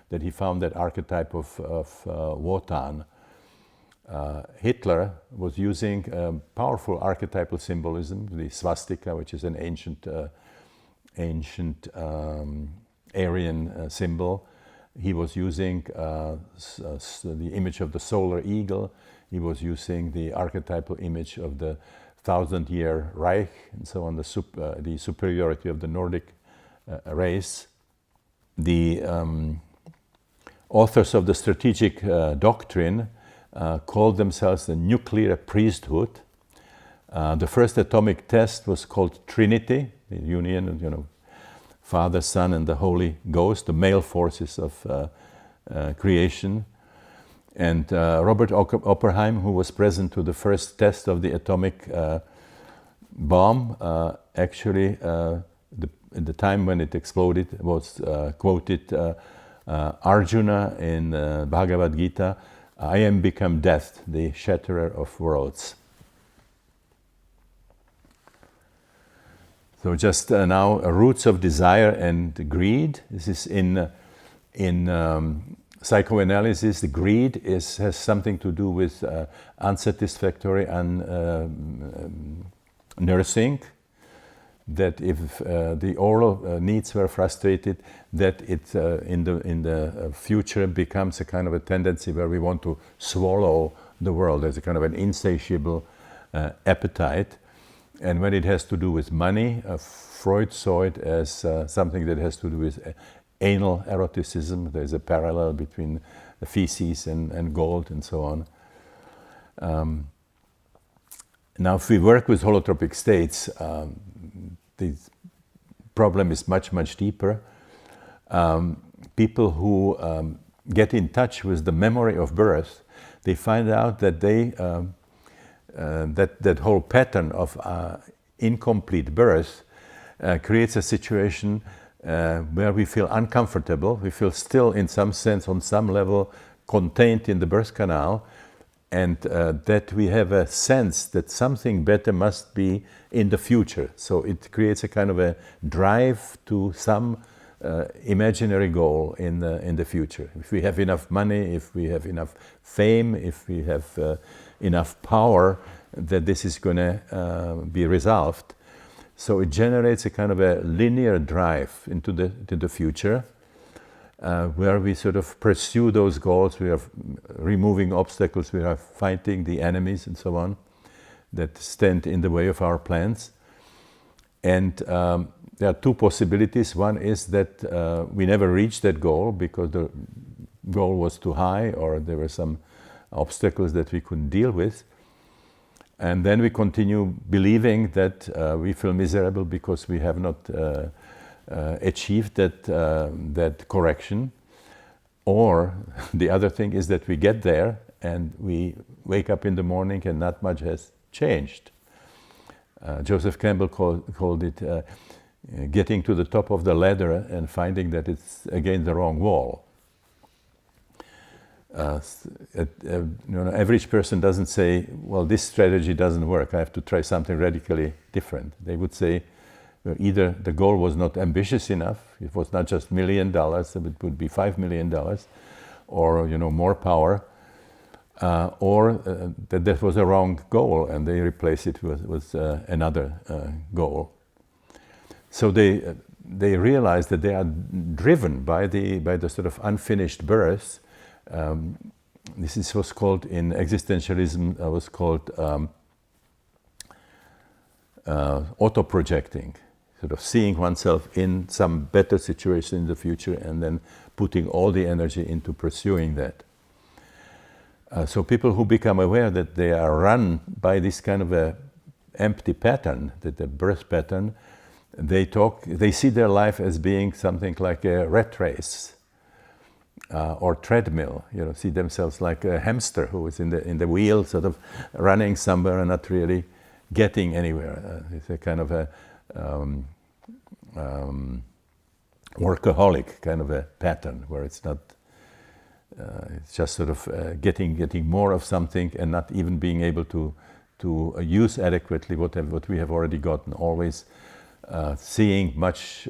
that he found that archetype of Wotan. Hitler was using powerful archetypal symbolism, the swastika, which is an ancient Aryan symbol. He was using the image of the solar eagle. He was using the archetypal image of the 1,000-year Reich, and so on, the superiority of the Nordic race. The authors of the strategic doctrine called themselves the nuclear priesthood. The first atomic test was called Trinity, the union, Father, Son, and the Holy Ghost, the male forces of creation. And Robert Oppenheim, who was present to the first test of the atomic bomb, actually, at the time when it exploded, was quoted Arjuna in Bhagavad Gita, "I am become death, the shatterer of worlds." So just now, roots of desire and greed. This is in psychoanalysis. The greed has something to do with unsatisfactory nursing. That if the oral needs were frustrated, that it in the future becomes a kind of a tendency where we want to swallow the world. There's a kind of an insatiable appetite. And when it has to do with money, Freud saw it as something that has to do with anal eroticism. There's a parallel between the feces and gold and so on. Now, if we work with holotropic states, the problem is much, much deeper. People who get in touch with the memory of birth, they find out that that whole pattern of incomplete birth creates a situation where we feel uncomfortable. We feel still, in some sense, on some level, contained in the birth canal, and that we have a sense that something better must be in the future. So it creates a kind of a drive to some imaginary goal in the future. If we have enough money, if we have enough fame, if we have enough power, that this is going to be resolved. So it generates a kind of a linear drive into the future, where we sort of pursue those goals. We are removing obstacles, we are fighting the enemies and so on that stand in the way of our plans. And there are two possibilities. One is that we never reach that goal because the goal was too high, or there were some obstacles that we couldn't deal with. And then we continue believing that we feel miserable because we have not achieved that correction. Or the other thing is that we get there and we wake up in the morning and not much has changed. Joseph Campbell called it getting to the top of the ladder and finding that it's again the wrong wall. Average person doesn't say, well, this strategy doesn't work, I have to try something radically different. They would say, either the goal was not ambitious enough, it was not just $1 million, it would be $5 million, or more power, or that was a wrong goal and they replace it with another goal. So they realize that they are driven by the sort of unfinished birth. This is what's called in existentialism auto-projecting, sort of seeing oneself in some better situation in the future and then putting all the energy into pursuing that. So people who become aware that they are run by this kind of a empty pattern, that the birth pattern, they see their life as being something like a rat race. Or treadmill, see themselves like a hamster who is in the wheel, sort of running somewhere and not really getting anywhere. It's a kind of a workaholic kind of a pattern where it's not. It's just sort of getting more of something and not even being able to to use adequately what we have already gotten, always seeing much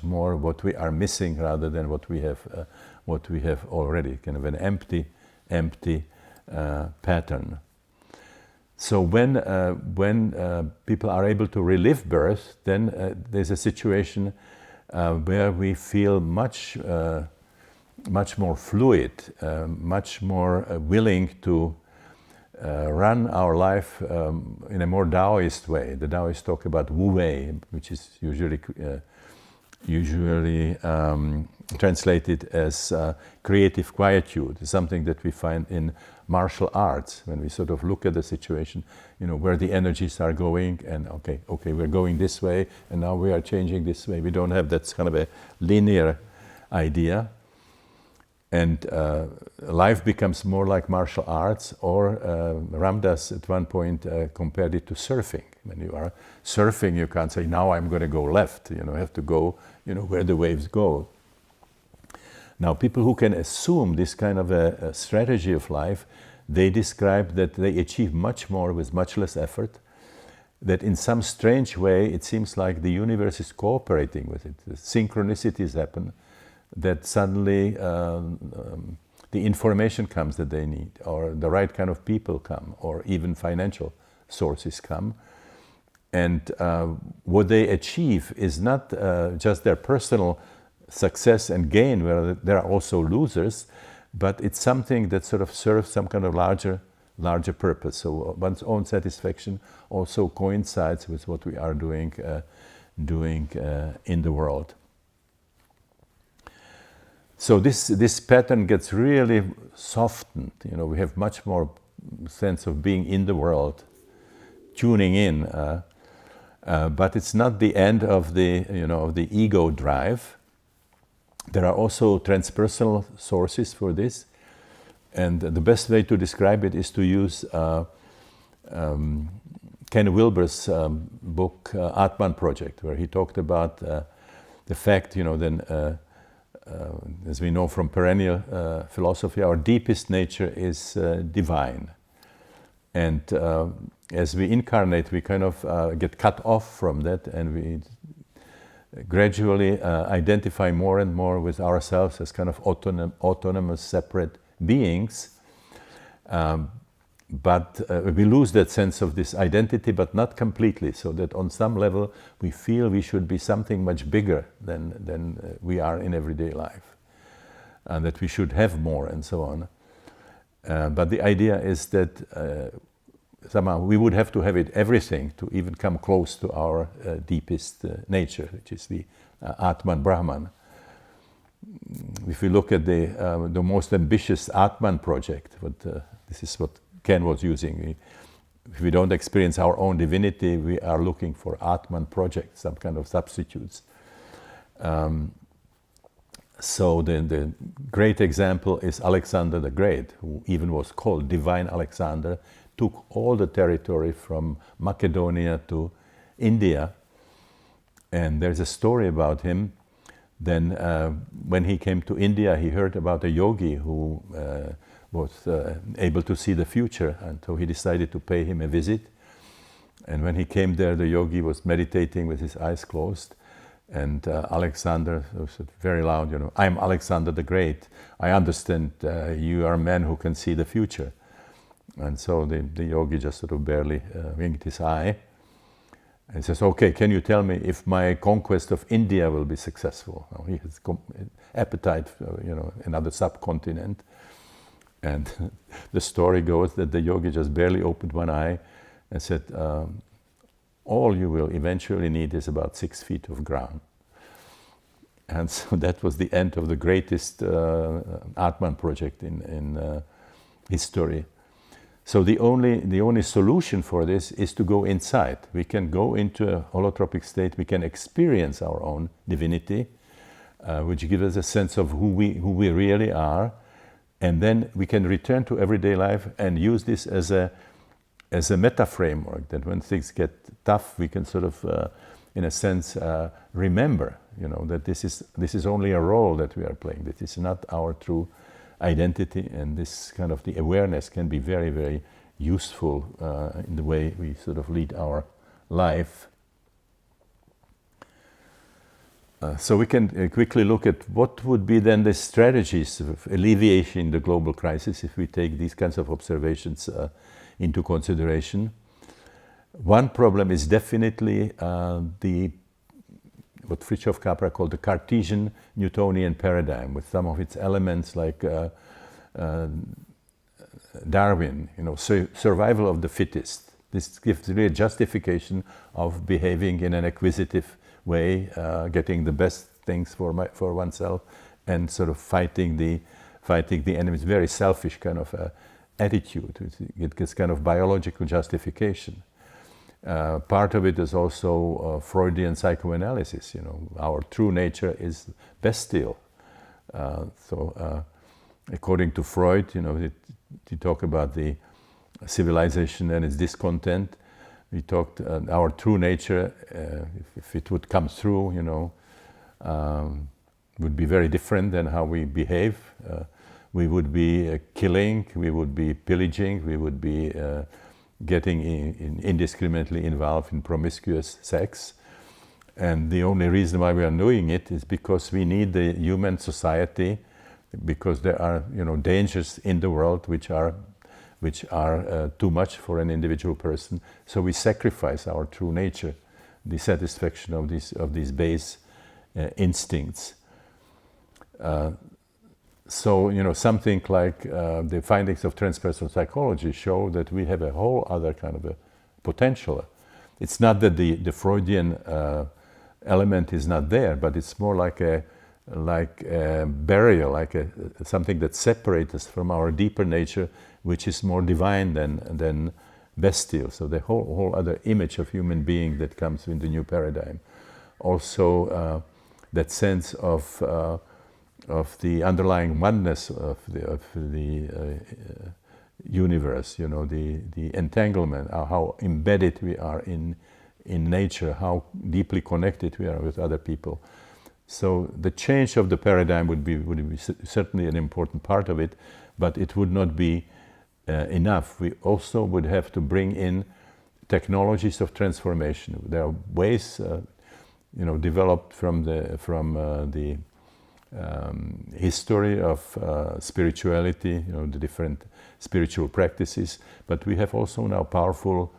more what we are missing rather than what we have already, kind of an empty pattern. So when people are able to relive birth, then there's a situation where we feel much more fluid, much more willing to run our life in a more Taoist way. The Taoists talk about Wu Wei, which is usually translated as creative quietude, something that we find in martial arts when we sort of look at the situation, where the energies are going, and okay, we're going this way, and now we are changing this way. We don't have that kind of a linear idea. And life becomes more like martial arts, or Ram Dass at one point compared it to surfing. When you are surfing, you can't say, now I'm going to go left. You have to go, where the waves go. Now, people who can assume this kind of a strategy of life, they describe that they achieve much more with much less effort, that in some strange way, it seems like the universe is cooperating with it. The synchronicities happen, that suddenly the information comes that they need, or the right kind of people come, or even financial sources come. And what they achieve is not just their personal success and gain, where there are also losers, but it's something that sort of serves some kind of larger purpose. So one's own satisfaction also coincides with what we are doing in the world. So this pattern gets really softened. We have much more sense of being in the world, tuning in. But it's not the end of the ego drive. There are also transpersonal sources for this, and the best way to describe it is to use Ken Wilber's book Atman Project, where he talked about the fact, as we know from perennial philosophy, our deepest nature is divine, and as we incarnate, we kind of get cut off from that, and we gradually identify more and more with ourselves as kind of autonomous, separate beings. But we lose that sense of this identity, but not completely, so that on some level we feel we should be something much bigger than we are in everyday life, and that we should have more and so on. But the idea is that somehow we would have to have everything to even come close to our deepest nature, which is the Atman Brahman. If we look at the most ambitious Atman project, this is what Ken was using. If we don't experience our own divinity, we are looking for Atman projects, some kind of substitutes. So the great example is Alexander the Great, who even was called Divine Alexander, took all the territory from Macedonia to India. And there's a story about him. Then when he came to India, he heard about a yogi who was able to see the future, and so he decided to pay him a visit. And when he came there, the yogi was meditating with his eyes closed, and Alexander said very loud, "I'm Alexander the Great. I understand you are a man who can see the future." And so the yogi just sort of barely winked his eye and says, "Okay, can you tell me if my conquest of India will be successful?" Now, he has appetite for, another subcontinent. And the story goes that the yogi just barely opened one eye and said, "All you will eventually need is about 6 feet of ground." And so that was the end of the greatest Atman project in history. So the only solution for this is to go inside. We can go into a holotropic state. We can experience our own divinity, which gives us a sense of who we really are, and then we can return to everyday life and use this as a meta framework. That when things get tough, we can sort of, in a sense, remember, that this is only a role that we are playing. That is not our true identity, and this kind of the awareness can be very, very useful in the way we sort of lead our life. So we can quickly look at what would be then the strategies of alleviating the global crisis if we take these kinds of observations into consideration. One problem is definitely what Fritjof Capra called the Cartesian Newtonian paradigm, with some of its elements like Darwin, survival of the fittest. This gives really a justification of behaving in an acquisitive way, getting the best things for oneself, and sort of fighting the enemy. It's a very selfish kind of attitude. It gets kind of biological justification. Part of it is also Freudian psychoanalysis. Our true nature is bestial. According to Freud, he talked about the civilization and its discontent. We talked our true nature, if it would come through, would be very different than how we behave. We would be killing, we would be pillaging, we would be getting indiscriminately involved in promiscuous sex. And the only reason why we are doing it is because we need the human society, because there are dangers in the world which are too much for an individual person. So we sacrifice our true nature, the satisfaction of these base instincts. Something like the findings of transpersonal psychology show that we have a whole other kind of a potential. It's not that the Freudian element is not there, but it's more like a barrier, something that separates us from our deeper nature, which is more divine than bestial. So the whole other image of human being that comes in the new paradigm. Also, that sense of the underlying oneness of the universe, the entanglement, how embedded we are in nature, how deeply connected we are with other people. So the change of the paradigm would be certainly an important part of it, but it would not be enough. We also would have to bring in technologies of transformation. There are ways, developed from the history of spirituality, the different spiritual practices. But we have also now powerful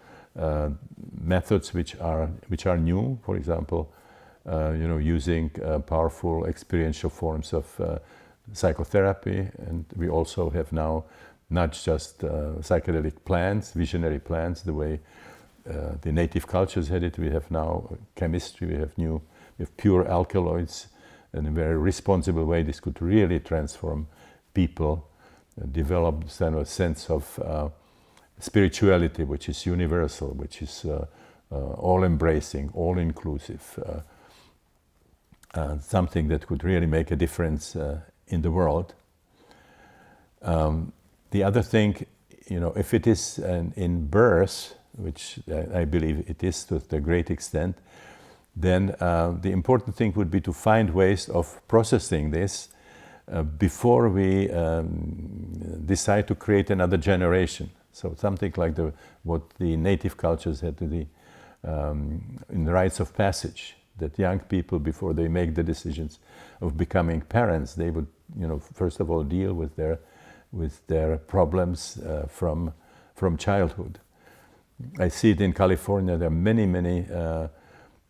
methods which are new. For example, using powerful experiential forms of psychotherapy, and we also have now not just psychedelic plants, visionary plants, the way the native cultures had it. We have now chemistry. We have pure alkaloids. In a very responsible way, this could really transform people, develop a sense of spirituality, which is universal, which is all-embracing, all-inclusive, something that could really make a difference in the world. The other thing, if it is in birth, which I believe it is to a great extent, then the important thing would be to find ways of processing this before we decide to create another generation. So something like what the native cultures had in the rites of passage, that young people, before they make the decisions of becoming parents, they would, first of all deal with their problems from childhood. I see it in California. There are many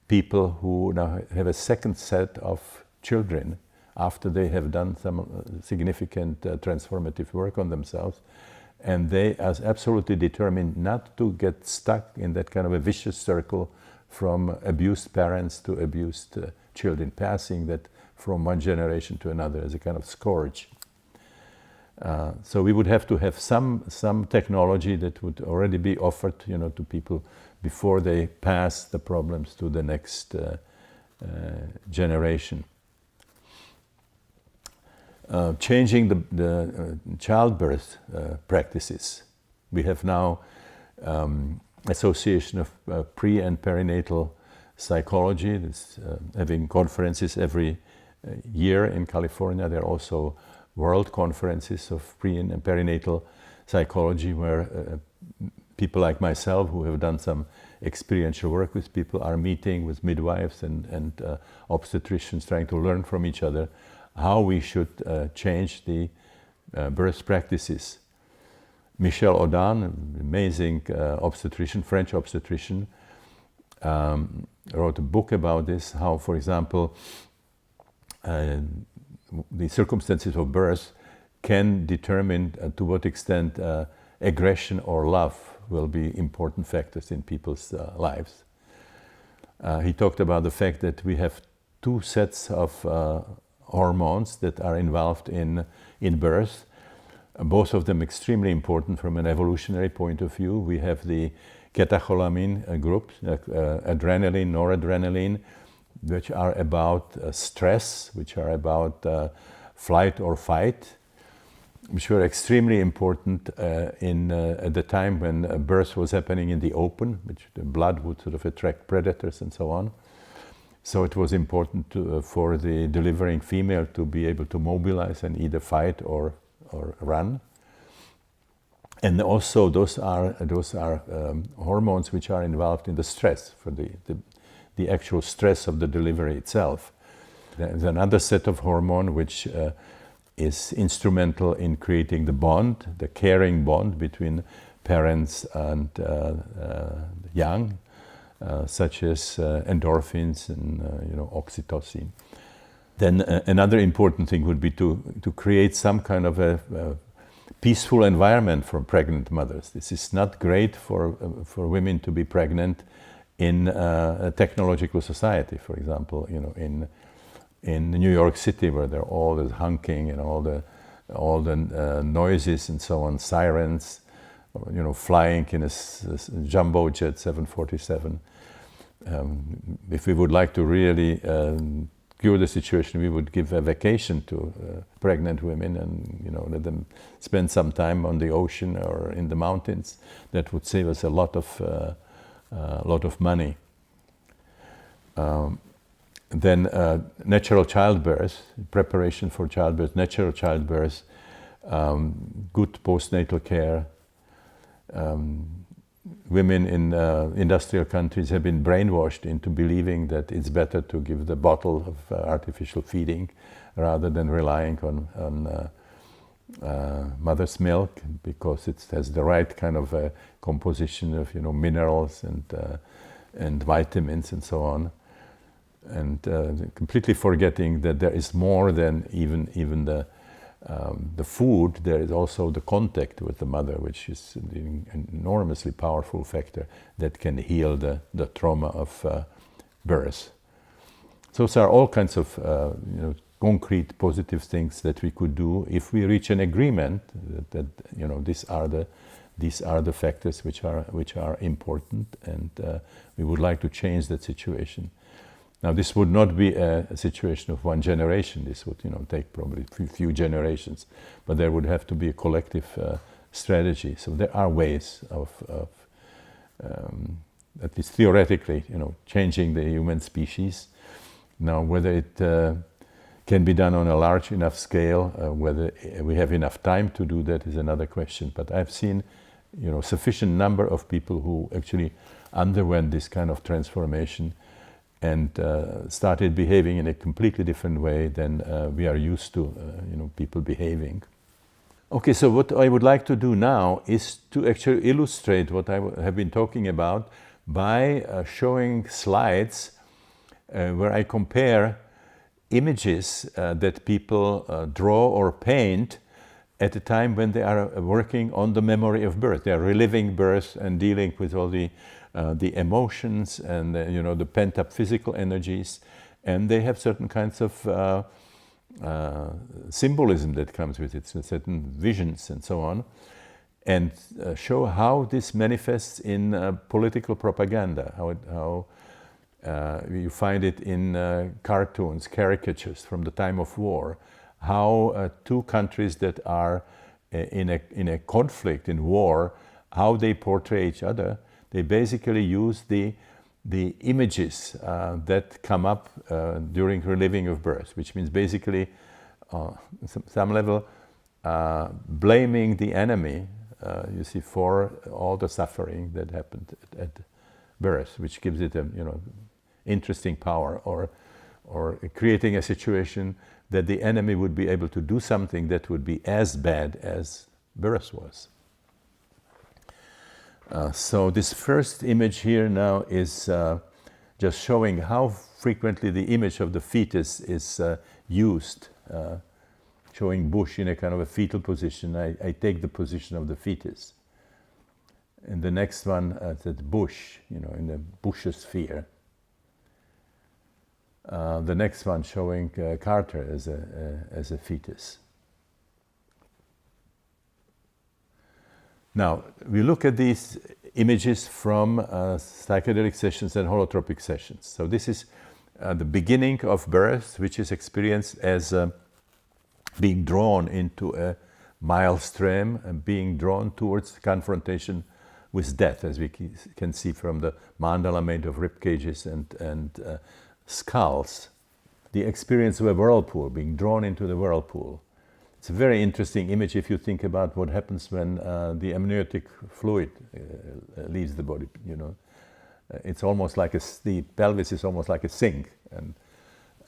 people who now have a second set of children after they have done some significant transformative work on themselves, and they are absolutely determined not to get stuck in that kind of a vicious circle from abused parents to abused children, passing that from one generation to another as a kind of scourge. So we would have to have some technology that would already be offered, to people before they pass the problems to the next generation. Changing the childbirth practices. We have now Association of Pre- and Perinatal Psychology. That's having conferences every year in California. There are also world conferences of pre- and perinatal psychology, where people like myself who have done some experiential work with people are meeting with midwives and obstetricians, trying to learn from each other how we should change the birth practices. Michel Audin, amazing obstetrician, French obstetrician, wrote a book about this, how, for example, the circumstances of birth can determine to what extent aggression or love will be important factors in people's lives. He talked about the fact that we have two sets of hormones that are involved in birth, both of them extremely important from an evolutionary point of view. We have the catecholamine group, adrenaline, noradrenaline, which are about stress, which are about flight or fight, which were extremely important at the time when birth was happening in the open, which the blood would sort of attract predators and so on. So it was important for the delivering female to be able to mobilize and either fight or run. And also those are hormones which are involved in the stress, for the actual stress of the delivery itself. There's another set of hormone which is instrumental in creating the bond, the caring bond between parents and young, such as endorphins and oxytocin. Then another important thing would be to create some kind of a peaceful environment for pregnant mothers. This is not great for women to be pregnant in a technological society, for example, in New York City, where there are all this honking and all the noises and so on, sirens, flying in a jumbo jet 747. If we would like to really cure the situation, we would give a vacation to pregnant women and let them spend some time on the ocean or in the mountains. That would save us a lot of money. Then natural childbirth, preparation for childbirth, natural childbirth, good postnatal care. Women in industrial countries have been brainwashed into believing that it's better to give the bottle of artificial feeding rather than relying on mother's milk, because it has the right kind of composition of minerals and vitamins and so on. And completely forgetting that there is more than even the food. There is also the contact with the mother, which is an enormously powerful factor that can heal the trauma of birth. Those are all kinds of concrete positive things that we could do if we reach an agreement that these are the factors which are important, and we would like to change that situation. Now, this would not be a situation of one generation. This would, take probably a few generations, but there would have to be a collective strategy. So there are ways of at least theoretically, changing the human species. Now, whether it can be done on a large enough scale, whether we have enough time to do that is another question. But I've seen, sufficient number of people who actually underwent this kind of transformation and started behaving in a completely different way than we are used to, people behaving. Okay, so what I would like to do now is to actually illustrate what I have been talking about by showing slides where I compare images that people draw or paint at a time when they are working on the memory of birth. They are reliving birth and dealing with all the emotions and the pent-up physical energies, and they have certain kinds of symbolism that comes with it, so certain visions and so on, and show how this manifests in political propaganda, how you find it in cartoons, caricatures from the time of war, how two countries that are in a conflict, in war, how they portray each other. They basically use the images that come up during reliving of birth, which means basically, some level, blaming the enemy you see, for all the suffering that happened at birth, which gives it a interesting power, or creating a situation that the enemy would be able to do something that would be as bad as birth was. So this first image here now is just showing how frequently the image of the fetus is used, showing Bush in a kind of a fetal position. I take the position of the fetus. And the next one, the Bush, in the Bushosphere. The next one showing Carter as a fetus. Now, we look at these images from psychedelic sessions and holotropic sessions. So this is the beginning of birth, which is experienced as being drawn into a maelstrom and being drawn towards confrontation with death, as we can see from the mandala made of rib cages and skulls. The experience of a whirlpool, being drawn into the whirlpool. It's a very interesting image if you think about what happens when the amniotic fluid leaves the body. It's almost like the pelvis is almost like a sink,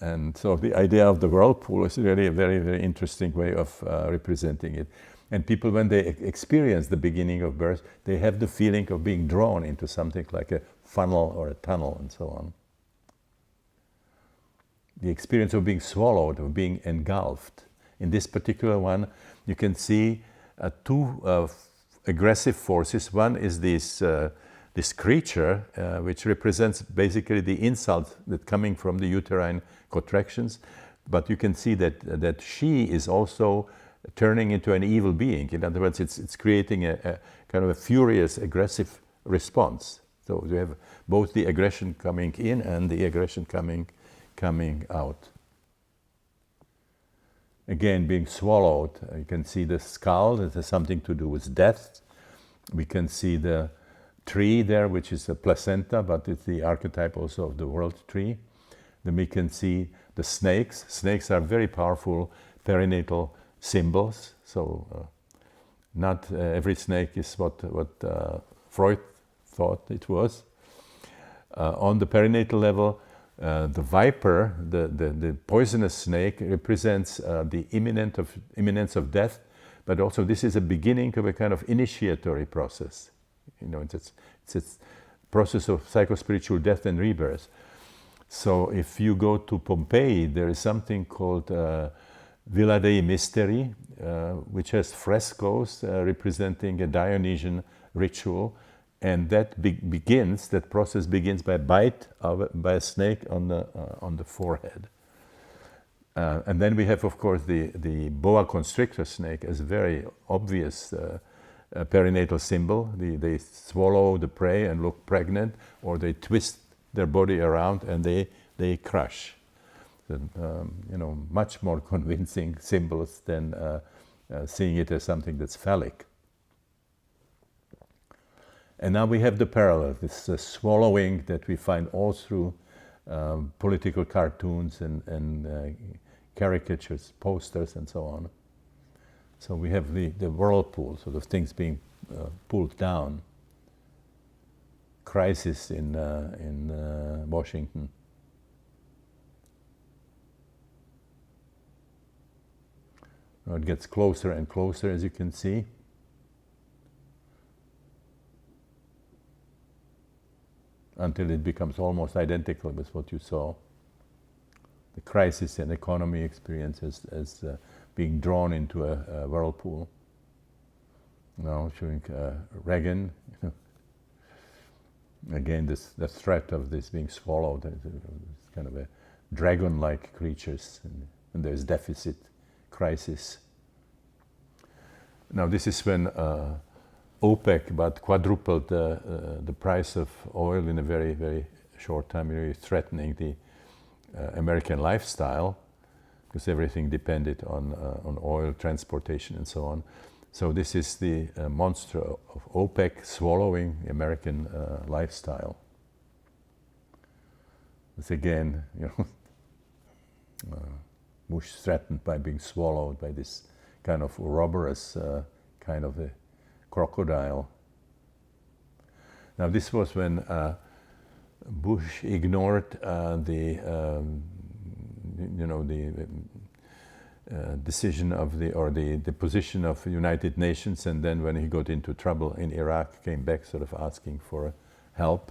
and so the idea of the whirlpool is really a very, very interesting way of representing it. And people, when they experience the beginning of birth, they have the feeling of being drawn into something like a funnel or a tunnel and so on. The experience of being swallowed, of being engulfed. In this particular one, you can see two aggressive forces. One is this creature, which represents basically the insult that coming from the uterine contractions. But you can see that she is also turning into an evil being. In other words, it's creating a kind of a furious, aggressive response. So you have both the aggression coming in and the aggression coming out. Again, being swallowed, you can see the skull, that has something to do with death. We can see the tree there, which is a placenta, but it's the archetype also of the world tree. Then we can see the snakes. Snakes are very powerful perinatal symbols. So not every snake is what Freud thought it was. On the perinatal level, the viper, the poisonous snake, represents the imminence of death, but also this is a beginning of a kind of initiatory process. It's a process of psychospiritual death and rebirth. So if you go to Pompeii, there is something called Villa dei Misteri, which has frescoes representing a Dionysian ritual. And that that process begins by a bite by a snake on the forehead. And then we have, of course, the boa constrictor snake as a very obvious perinatal symbol. They swallow the prey and look pregnant, or they twist their body around and they crush. Much more convincing symbols than seeing it as something that's phallic. And now we have the parallel, this swallowing that we find all through political cartoons and caricatures, posters, and so on. So we have the whirlpool, sort of things being pulled down. Crisis in Washington. Now it gets closer and closer, as you can see. Until it becomes almost identical with what you saw. The crisis and economy experience as being drawn into a whirlpool. Now showing Reagan, again the threat of this being swallowed, it's kind of a dragon-like creatures, and there's deficit, crisis. Now this is when OPEC about quadrupled the price of oil in a very, very short time, really threatening the American lifestyle, because everything depended on oil, transportation, and so on. So this is the monster of OPEC swallowing the American lifestyle. It's again, Bush threatened by being swallowed by this kind of Ouroboros kind of a crocodile. Now this was when Bush ignored the decision of the position of the United Nations, and then when he got into trouble in Iraq, came back sort of asking for help.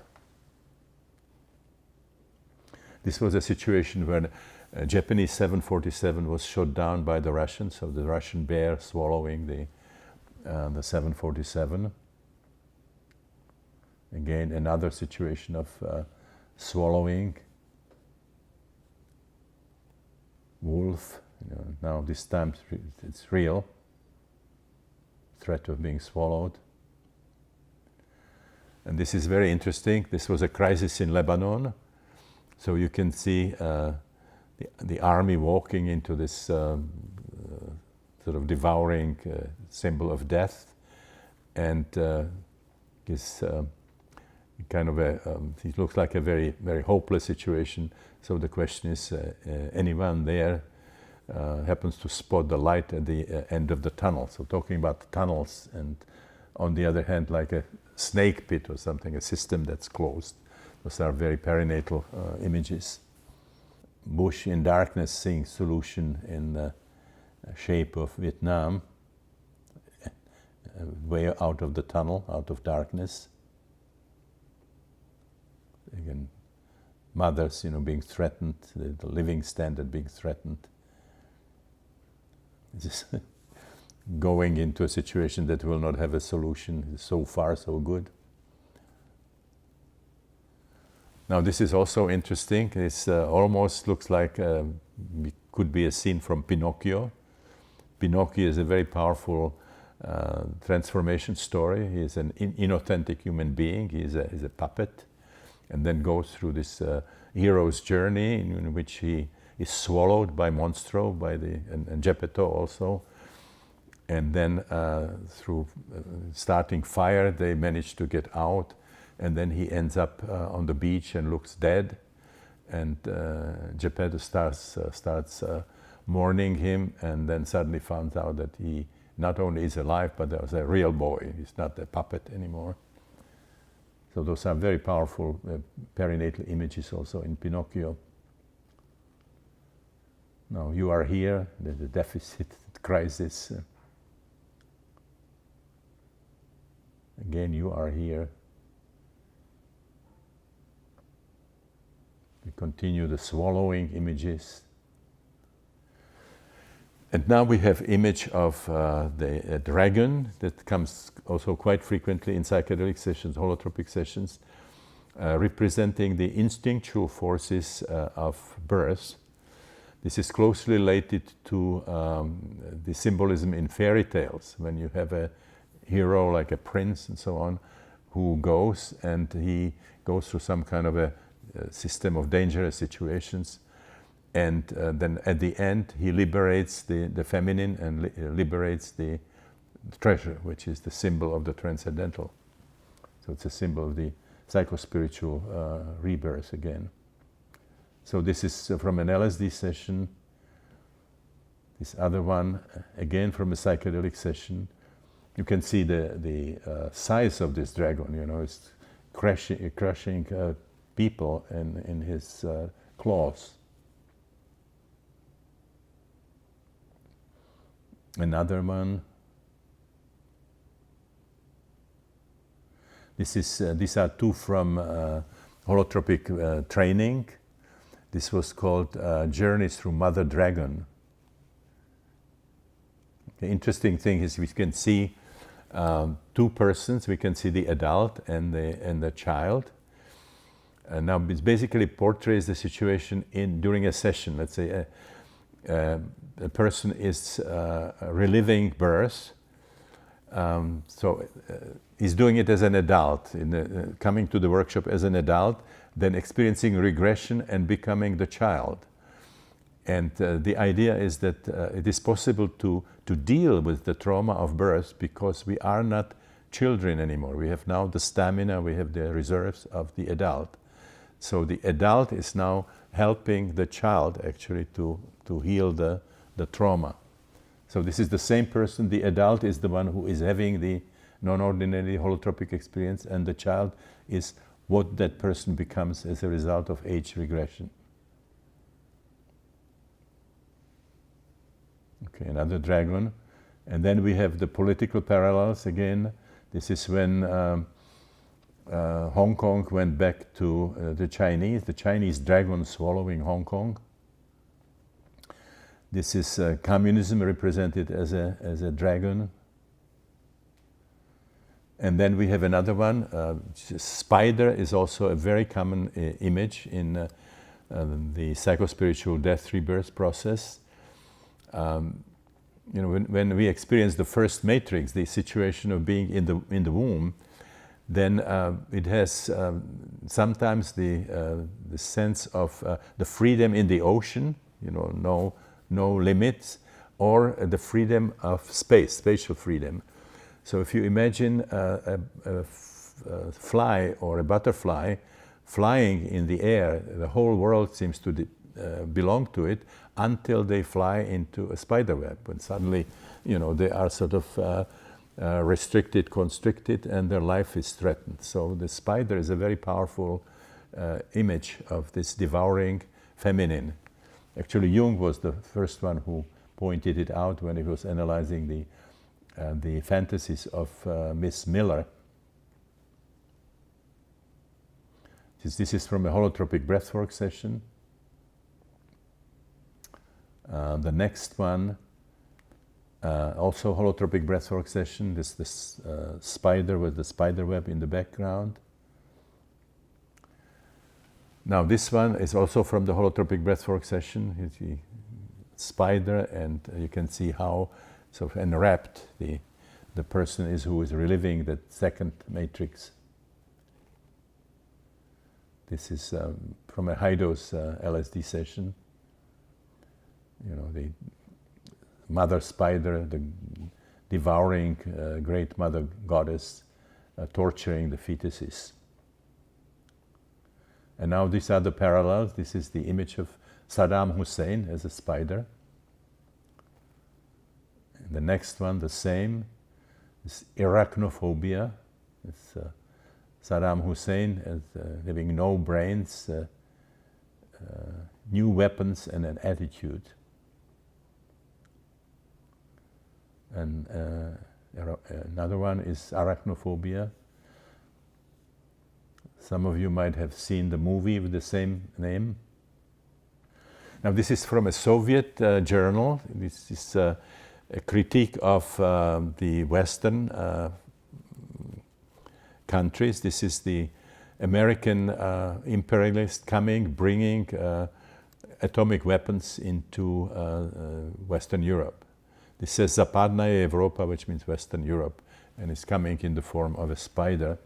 This was a situation when a Japanese 747 was shot down by the Russians, so the Russian Bear swallowing the 747. Again, another situation of swallowing. Wolf, now this time it's real. Threat of being swallowed. And this is very interesting. This was a crisis in Lebanon. So you can see the army walking into this sort of devouring symbol of death, and this kind of it looks like a very, very hopeless situation. So the question is, anyone there happens to spot the light at the end of the tunnel? So talking about tunnels, and on the other hand, like a snake pit or something, a system that's closed. Those are very perinatal images. Bush in darkness seeing solution in the shape of Vietnam, way out of the tunnel, out of darkness. Again, mothers, being threatened, the living standard being threatened. Just going into a situation that will not have a solution. So far, so good. Now this is also interesting. It almost looks like it could be a scene from Pinocchio. Pinocchio is a very powerful transformation story. He is an inauthentic human being. He is a puppet, and then goes through this hero's journey in which he is swallowed by Monstro, and Geppetto also. And then through starting fire, they manage to get out. And then he ends up on the beach and looks dead. And Geppetto starts mourning him, and then suddenly finds out that he not only is alive, but there's a real boy. He's not a puppet anymore. So those are very powerful perinatal images also in Pinocchio. Now you are here, the deficit crisis. Again, you are here. We continue the swallowing images. And now we have image of the dragon that comes also quite frequently in psychedelic sessions, holotropic sessions, representing the instinctual forces of birth. This is closely related to the symbolism in fairy tales, when you have a hero like a prince and so on, who goes and he goes through some kind of a system of dangerous situations, and then at the end he liberates the feminine and liberates the treasure, which is the symbol of the transcendental. So it's a symbol of the psychospiritual rebirth again. So this is from an LSD session. This other one, again from a psychedelic session. You can see the size of this dragon, it's crushing people in his claws. Another one. These are two from holotropic training. This was called Journeys Through Mother Dragon. The interesting thing is we can see two persons. We can see the adult and the child. Now it basically portrays the situation during a session. Let's say a person is reliving birth. So he's doing it as an adult, coming to the workshop as an adult, then experiencing regression and becoming the child. And the idea is that it is possible to deal with the trauma of birth because we are not children anymore. We have now the stamina, we have the reserves of the adult. So the adult is now helping the child actually to heal the trauma. So this is the same person. The adult is the one who is having the non-ordinary holotropic experience, and the child is what that person becomes as a result of age regression. Okay, another dragon. And then we have the political parallels again. This is when Hong Kong went back to the Chinese dragon swallowing Hong Kong. This is communism represented as a dragon. And then we have another one. Spider is also a very common image in the psychospiritual death rebirth process. You know, when we experience the first matrix, the situation of being in the womb, then it has sometimes the sense of the freedom in the ocean. You know, no limits, or the freedom of space, spatial freedom. So if you imagine a fly or a butterfly flying in the air, the whole world seems to belong to it until they fly into a spider web, when suddenly, you know, they are sort of restricted, constricted, and their life is threatened. So the spider is a very powerful image of this devouring feminine. Actually, Jung was the first one who pointed it out when he was analyzing the fantasies of Miss Miller. This is from a holotropic breathwork session. The next one, also holotropic breathwork session. This spider with the spider web in the background. Now this one is also from the holotropic breathwork session. You see spider, and you can see how sort of enwrapped the person is who is reliving that second matrix. This is from a high dose LSD session. You know, the mother spider, the devouring great mother goddess, torturing the fetuses. And now these are the parallels. This is the image of Saddam Hussein as a spider. And the next one, the same, is arachnophobia. It's Saddam Hussein as having no brains, new weapons, and an attitude. And another one is arachnophobia. Some of you might have seen the movie with the same name. Now this is from a Soviet journal. This is a critique of the Western countries. This is the American imperialist bringing atomic weapons into Western Europe. This says Zapadnaya Evropa, which means Western Europe, and it's coming in the form of a spider.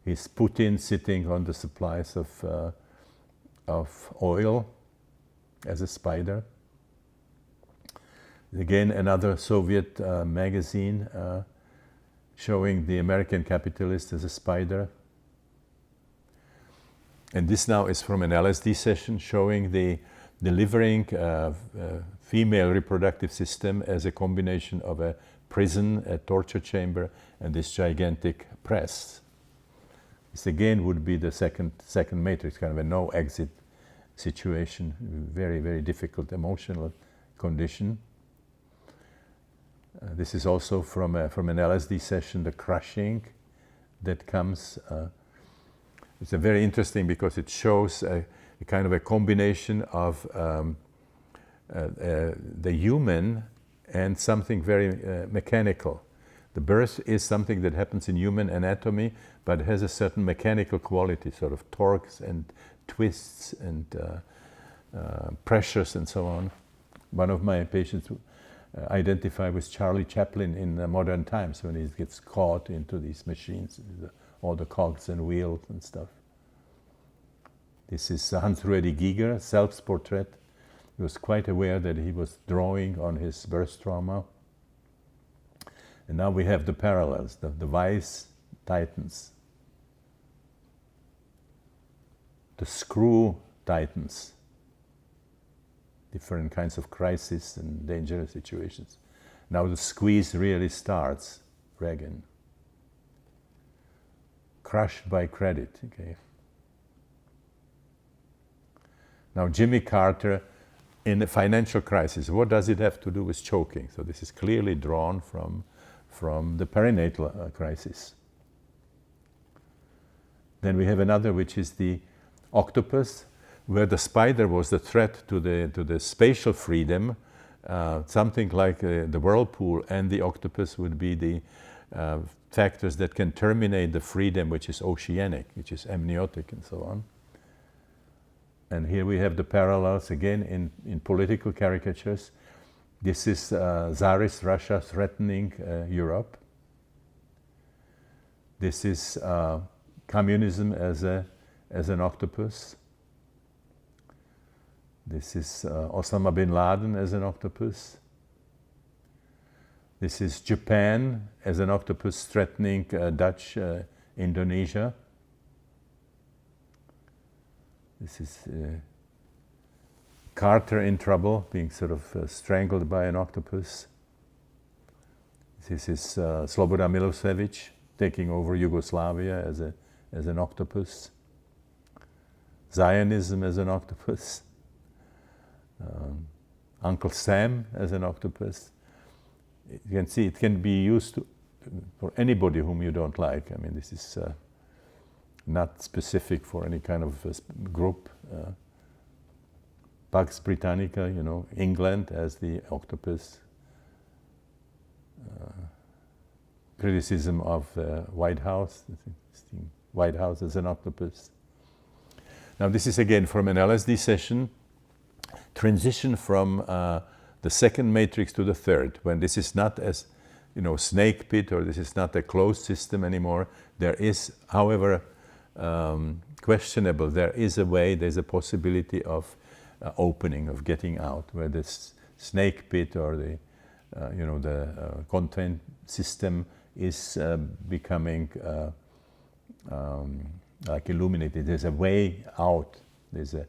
He's Putin sitting on the supplies of oil as a spider. Again, another Soviet magazine showing the American capitalist as a spider. And this now is from an LSD session showing the delivering female reproductive system as a combination of a prison, a torture chamber, and this gigantic press. This again would be the second matrix, kind of a no exit situation, very, very difficult emotional condition. This is also from an LSD session, the crushing that comes. It's a very interesting because it shows a kind of a combination of the human and something very mechanical. The birth is something that happens in human anatomy, but has a certain mechanical quality, sort of torques and twists and pressures and so on. One of my patients identified with Charlie Chaplin in modern times when he gets caught into these machines, all the cogs and wheels and stuff. This is Hans-Ruedi Giger, self-portrait. He was quite aware that he was drawing on his birth trauma. And now we have the parallels, the wise titans, the screw titans, different kinds of crises and dangerous situations. Now the squeeze really starts. Reagan. Crushed by credit. Okay. Now Jimmy Carter in the financial crisis, what does it have to do with choking? So this is clearly drawn from the perinatal crisis. Then we have another, which is the octopus, where the spider was the threat to the spatial freedom. Something like the whirlpool and the octopus would be the factors that can terminate the freedom, which is oceanic, which is amniotic, and so on. And here we have the parallels again in political caricatures. This is Tsarist Russia threatening Europe. This is communism as an octopus. This is Osama bin Laden as an octopus. This is Japan as an octopus threatening Dutch Indonesia. This is Carter in trouble, being sort of strangled by an octopus. This is Slobodan Milosevic taking over Yugoslavia as an octopus. Zionism as an octopus. Uncle Sam as an octopus. You can see it can be used for anybody whom you don't like. I mean, this is not specific for any kind of group. Pax Britannica, you know, England as the octopus. Criticism of the White House, White House as an octopus. Now this is again from an LSD session, transition from the second matrix to the third, when this is not as, you know, snake pit, or this is not a closed system anymore. There is, however, questionable, there is a way, there's a possibility of opening, of getting out, where this snake pit or the, you know, the content system is becoming like illuminated. There's a way out, there's a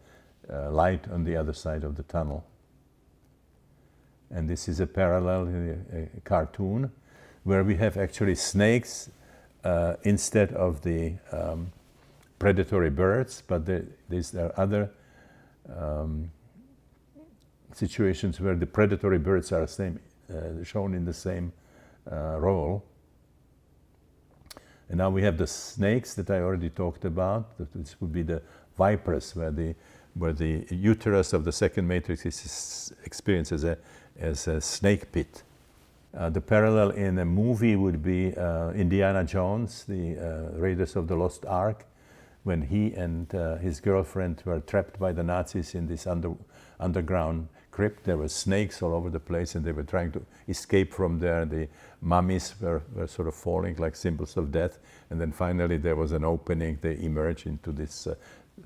light on the other side of the tunnel. And this is a parallel a cartoon where we have actually snakes instead of the predatory birds, but there are other situations where the predatory birds are shown in the same role. And now we have the snakes that I already talked about. This would be the vipers, where the uterus of the second matrix is experienced as a snake pit. The parallel in a movie would be Indiana Jones, the Raiders of the Lost Ark, when he and his girlfriend were trapped by the Nazis in this underground crypt. There were snakes all over the place, and they were trying to escape from there. The mummies were sort of falling like symbols of death, and then finally there was an opening. They emerged into this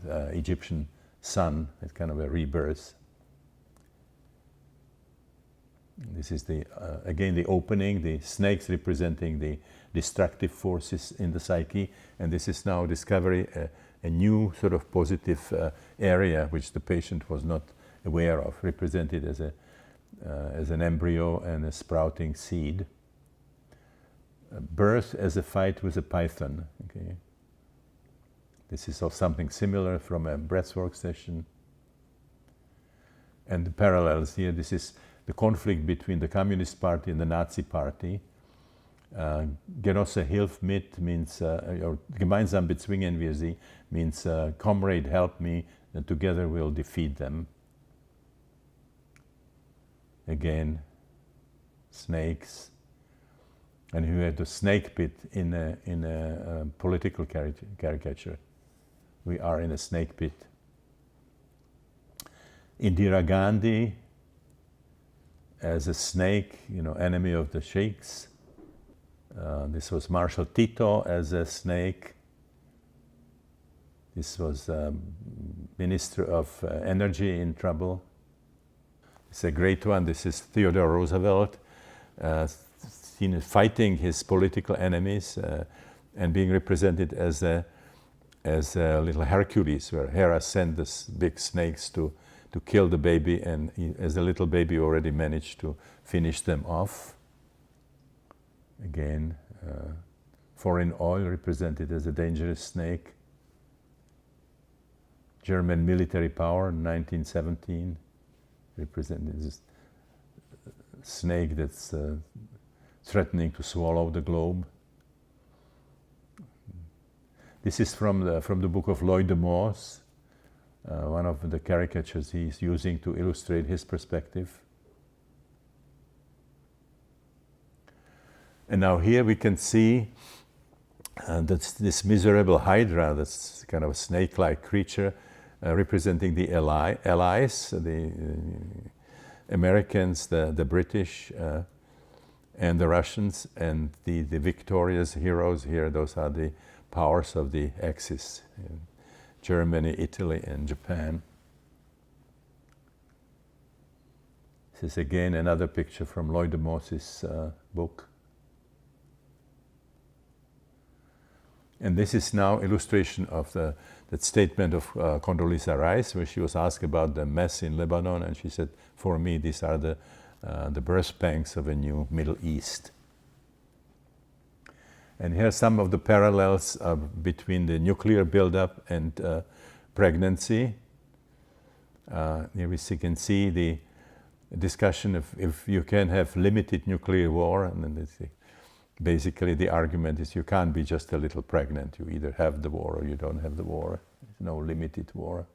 Egyptian sun, it's kind of a rebirth. This is again the opening, the snakes representing the destructive forces in the psyche, and this is now discovery, a new sort of positive area which the patient was not aware of, represented as an embryo and a sprouting seed. Birth as a fight with a python. Okay. This is of something similar from a breathwork session. And the parallels here, this is the conflict between the Communist Party and the Nazi Party. Genosse hilf mit means, or gemeinsam bezwingen wir sie, means comrade help me, and together we'll defeat them. Again, snakes. And you had the snake pit in a political caricature. We are in a snake pit. Indira Gandhi as a snake, you know, enemy of the sheikhs. This was Marshal Tito as a snake. This was Minister of Energy in trouble. It's a great one. This is Theodore Roosevelt, seen as fighting his political enemies and being represented as a little Hercules, where Hera sent the big snakes to kill the baby, and he, as the little baby, already managed to finish them off. Again, foreign oil represented as a dangerous snake. German military power in 1917 represented this snake that's threatening to swallow the globe. This is from the book of Lloyd de Moss, one of the caricatures he's using to illustrate his perspective. And now here we can see that's this miserable hydra, that's kind of a snake-like creature, representing the allies, the Americans, the British, and the Russians, and the victorious heroes here. Those are the powers of the Axis: Germany, Italy, and Japan. This is again another picture from Lloyd de Moss's book. And this is now illustration of that statement of Condoleezza Rice, where she was asked about the mess in Lebanon, and she said, "For me, these are the birth pangs of a new Middle East." And here are some of the parallels between the nuclear buildup and pregnancy. Here we can see the discussion of if you can have limited nuclear war, and then basically the argument is you can't be just a little pregnant. You either have the war or you don't have the war. There's no limited war.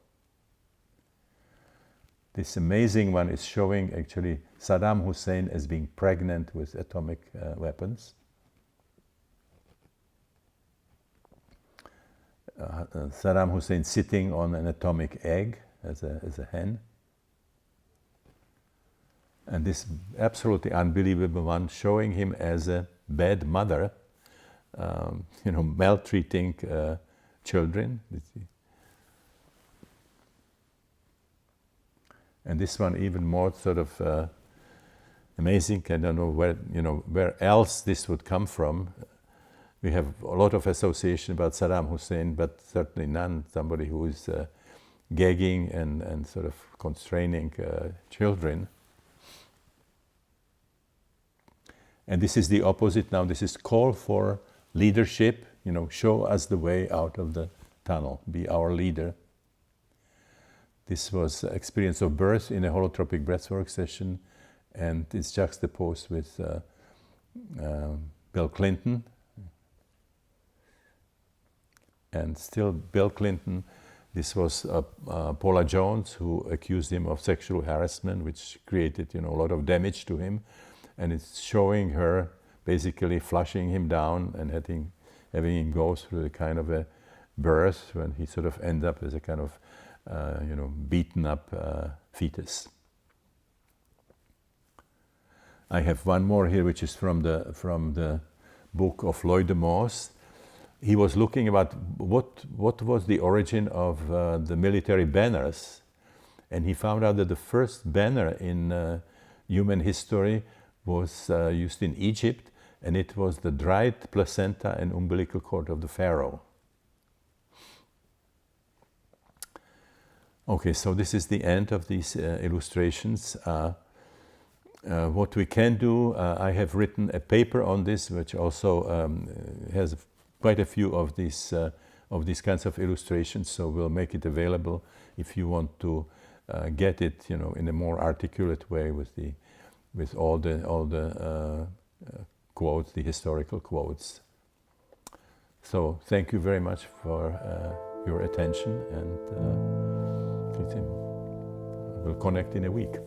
This amazing one is showing actually Saddam Hussein as being pregnant with atomic weapons. Saddam Hussein sitting on an atomic egg as a hen. And this absolutely unbelievable one showing him as a bad mother, maltreating children. And this one even more sort of amazing. I don't know where else this would come from. We have a lot of association about Saddam Hussein, but certainly none somebody who is gagging and sort of constraining children. And this is the opposite now. This is call for leadership, show us the way out of the tunnel, be our leader. This was experience of birth in a holotropic breathwork session, and it's juxtaposed with Bill Clinton. And still Bill Clinton, this was Paula Jones, who accused him of sexual harassment, which created a lot of damage to him. And it's showing her basically flushing him down and having him go through a kind of a birth when he sort of ends up as a kind of, beaten up fetus. I have one more here, which is from the book of Lloyd de Moss. He was looking about what was the origin of the military banners, and he found out that the first banner in human history was used in Egypt, and it was the dried placenta and umbilical cord of the pharaoh. Okay, so this is the end of these illustrations. What we can do, I have written a paper on this, which also has quite a few of these kinds of illustrations. So we'll make it available if you want to get it, in a more articulate way with all the quotes, the historical quotes. So thank you very much for your attention, and we'll connect in a week.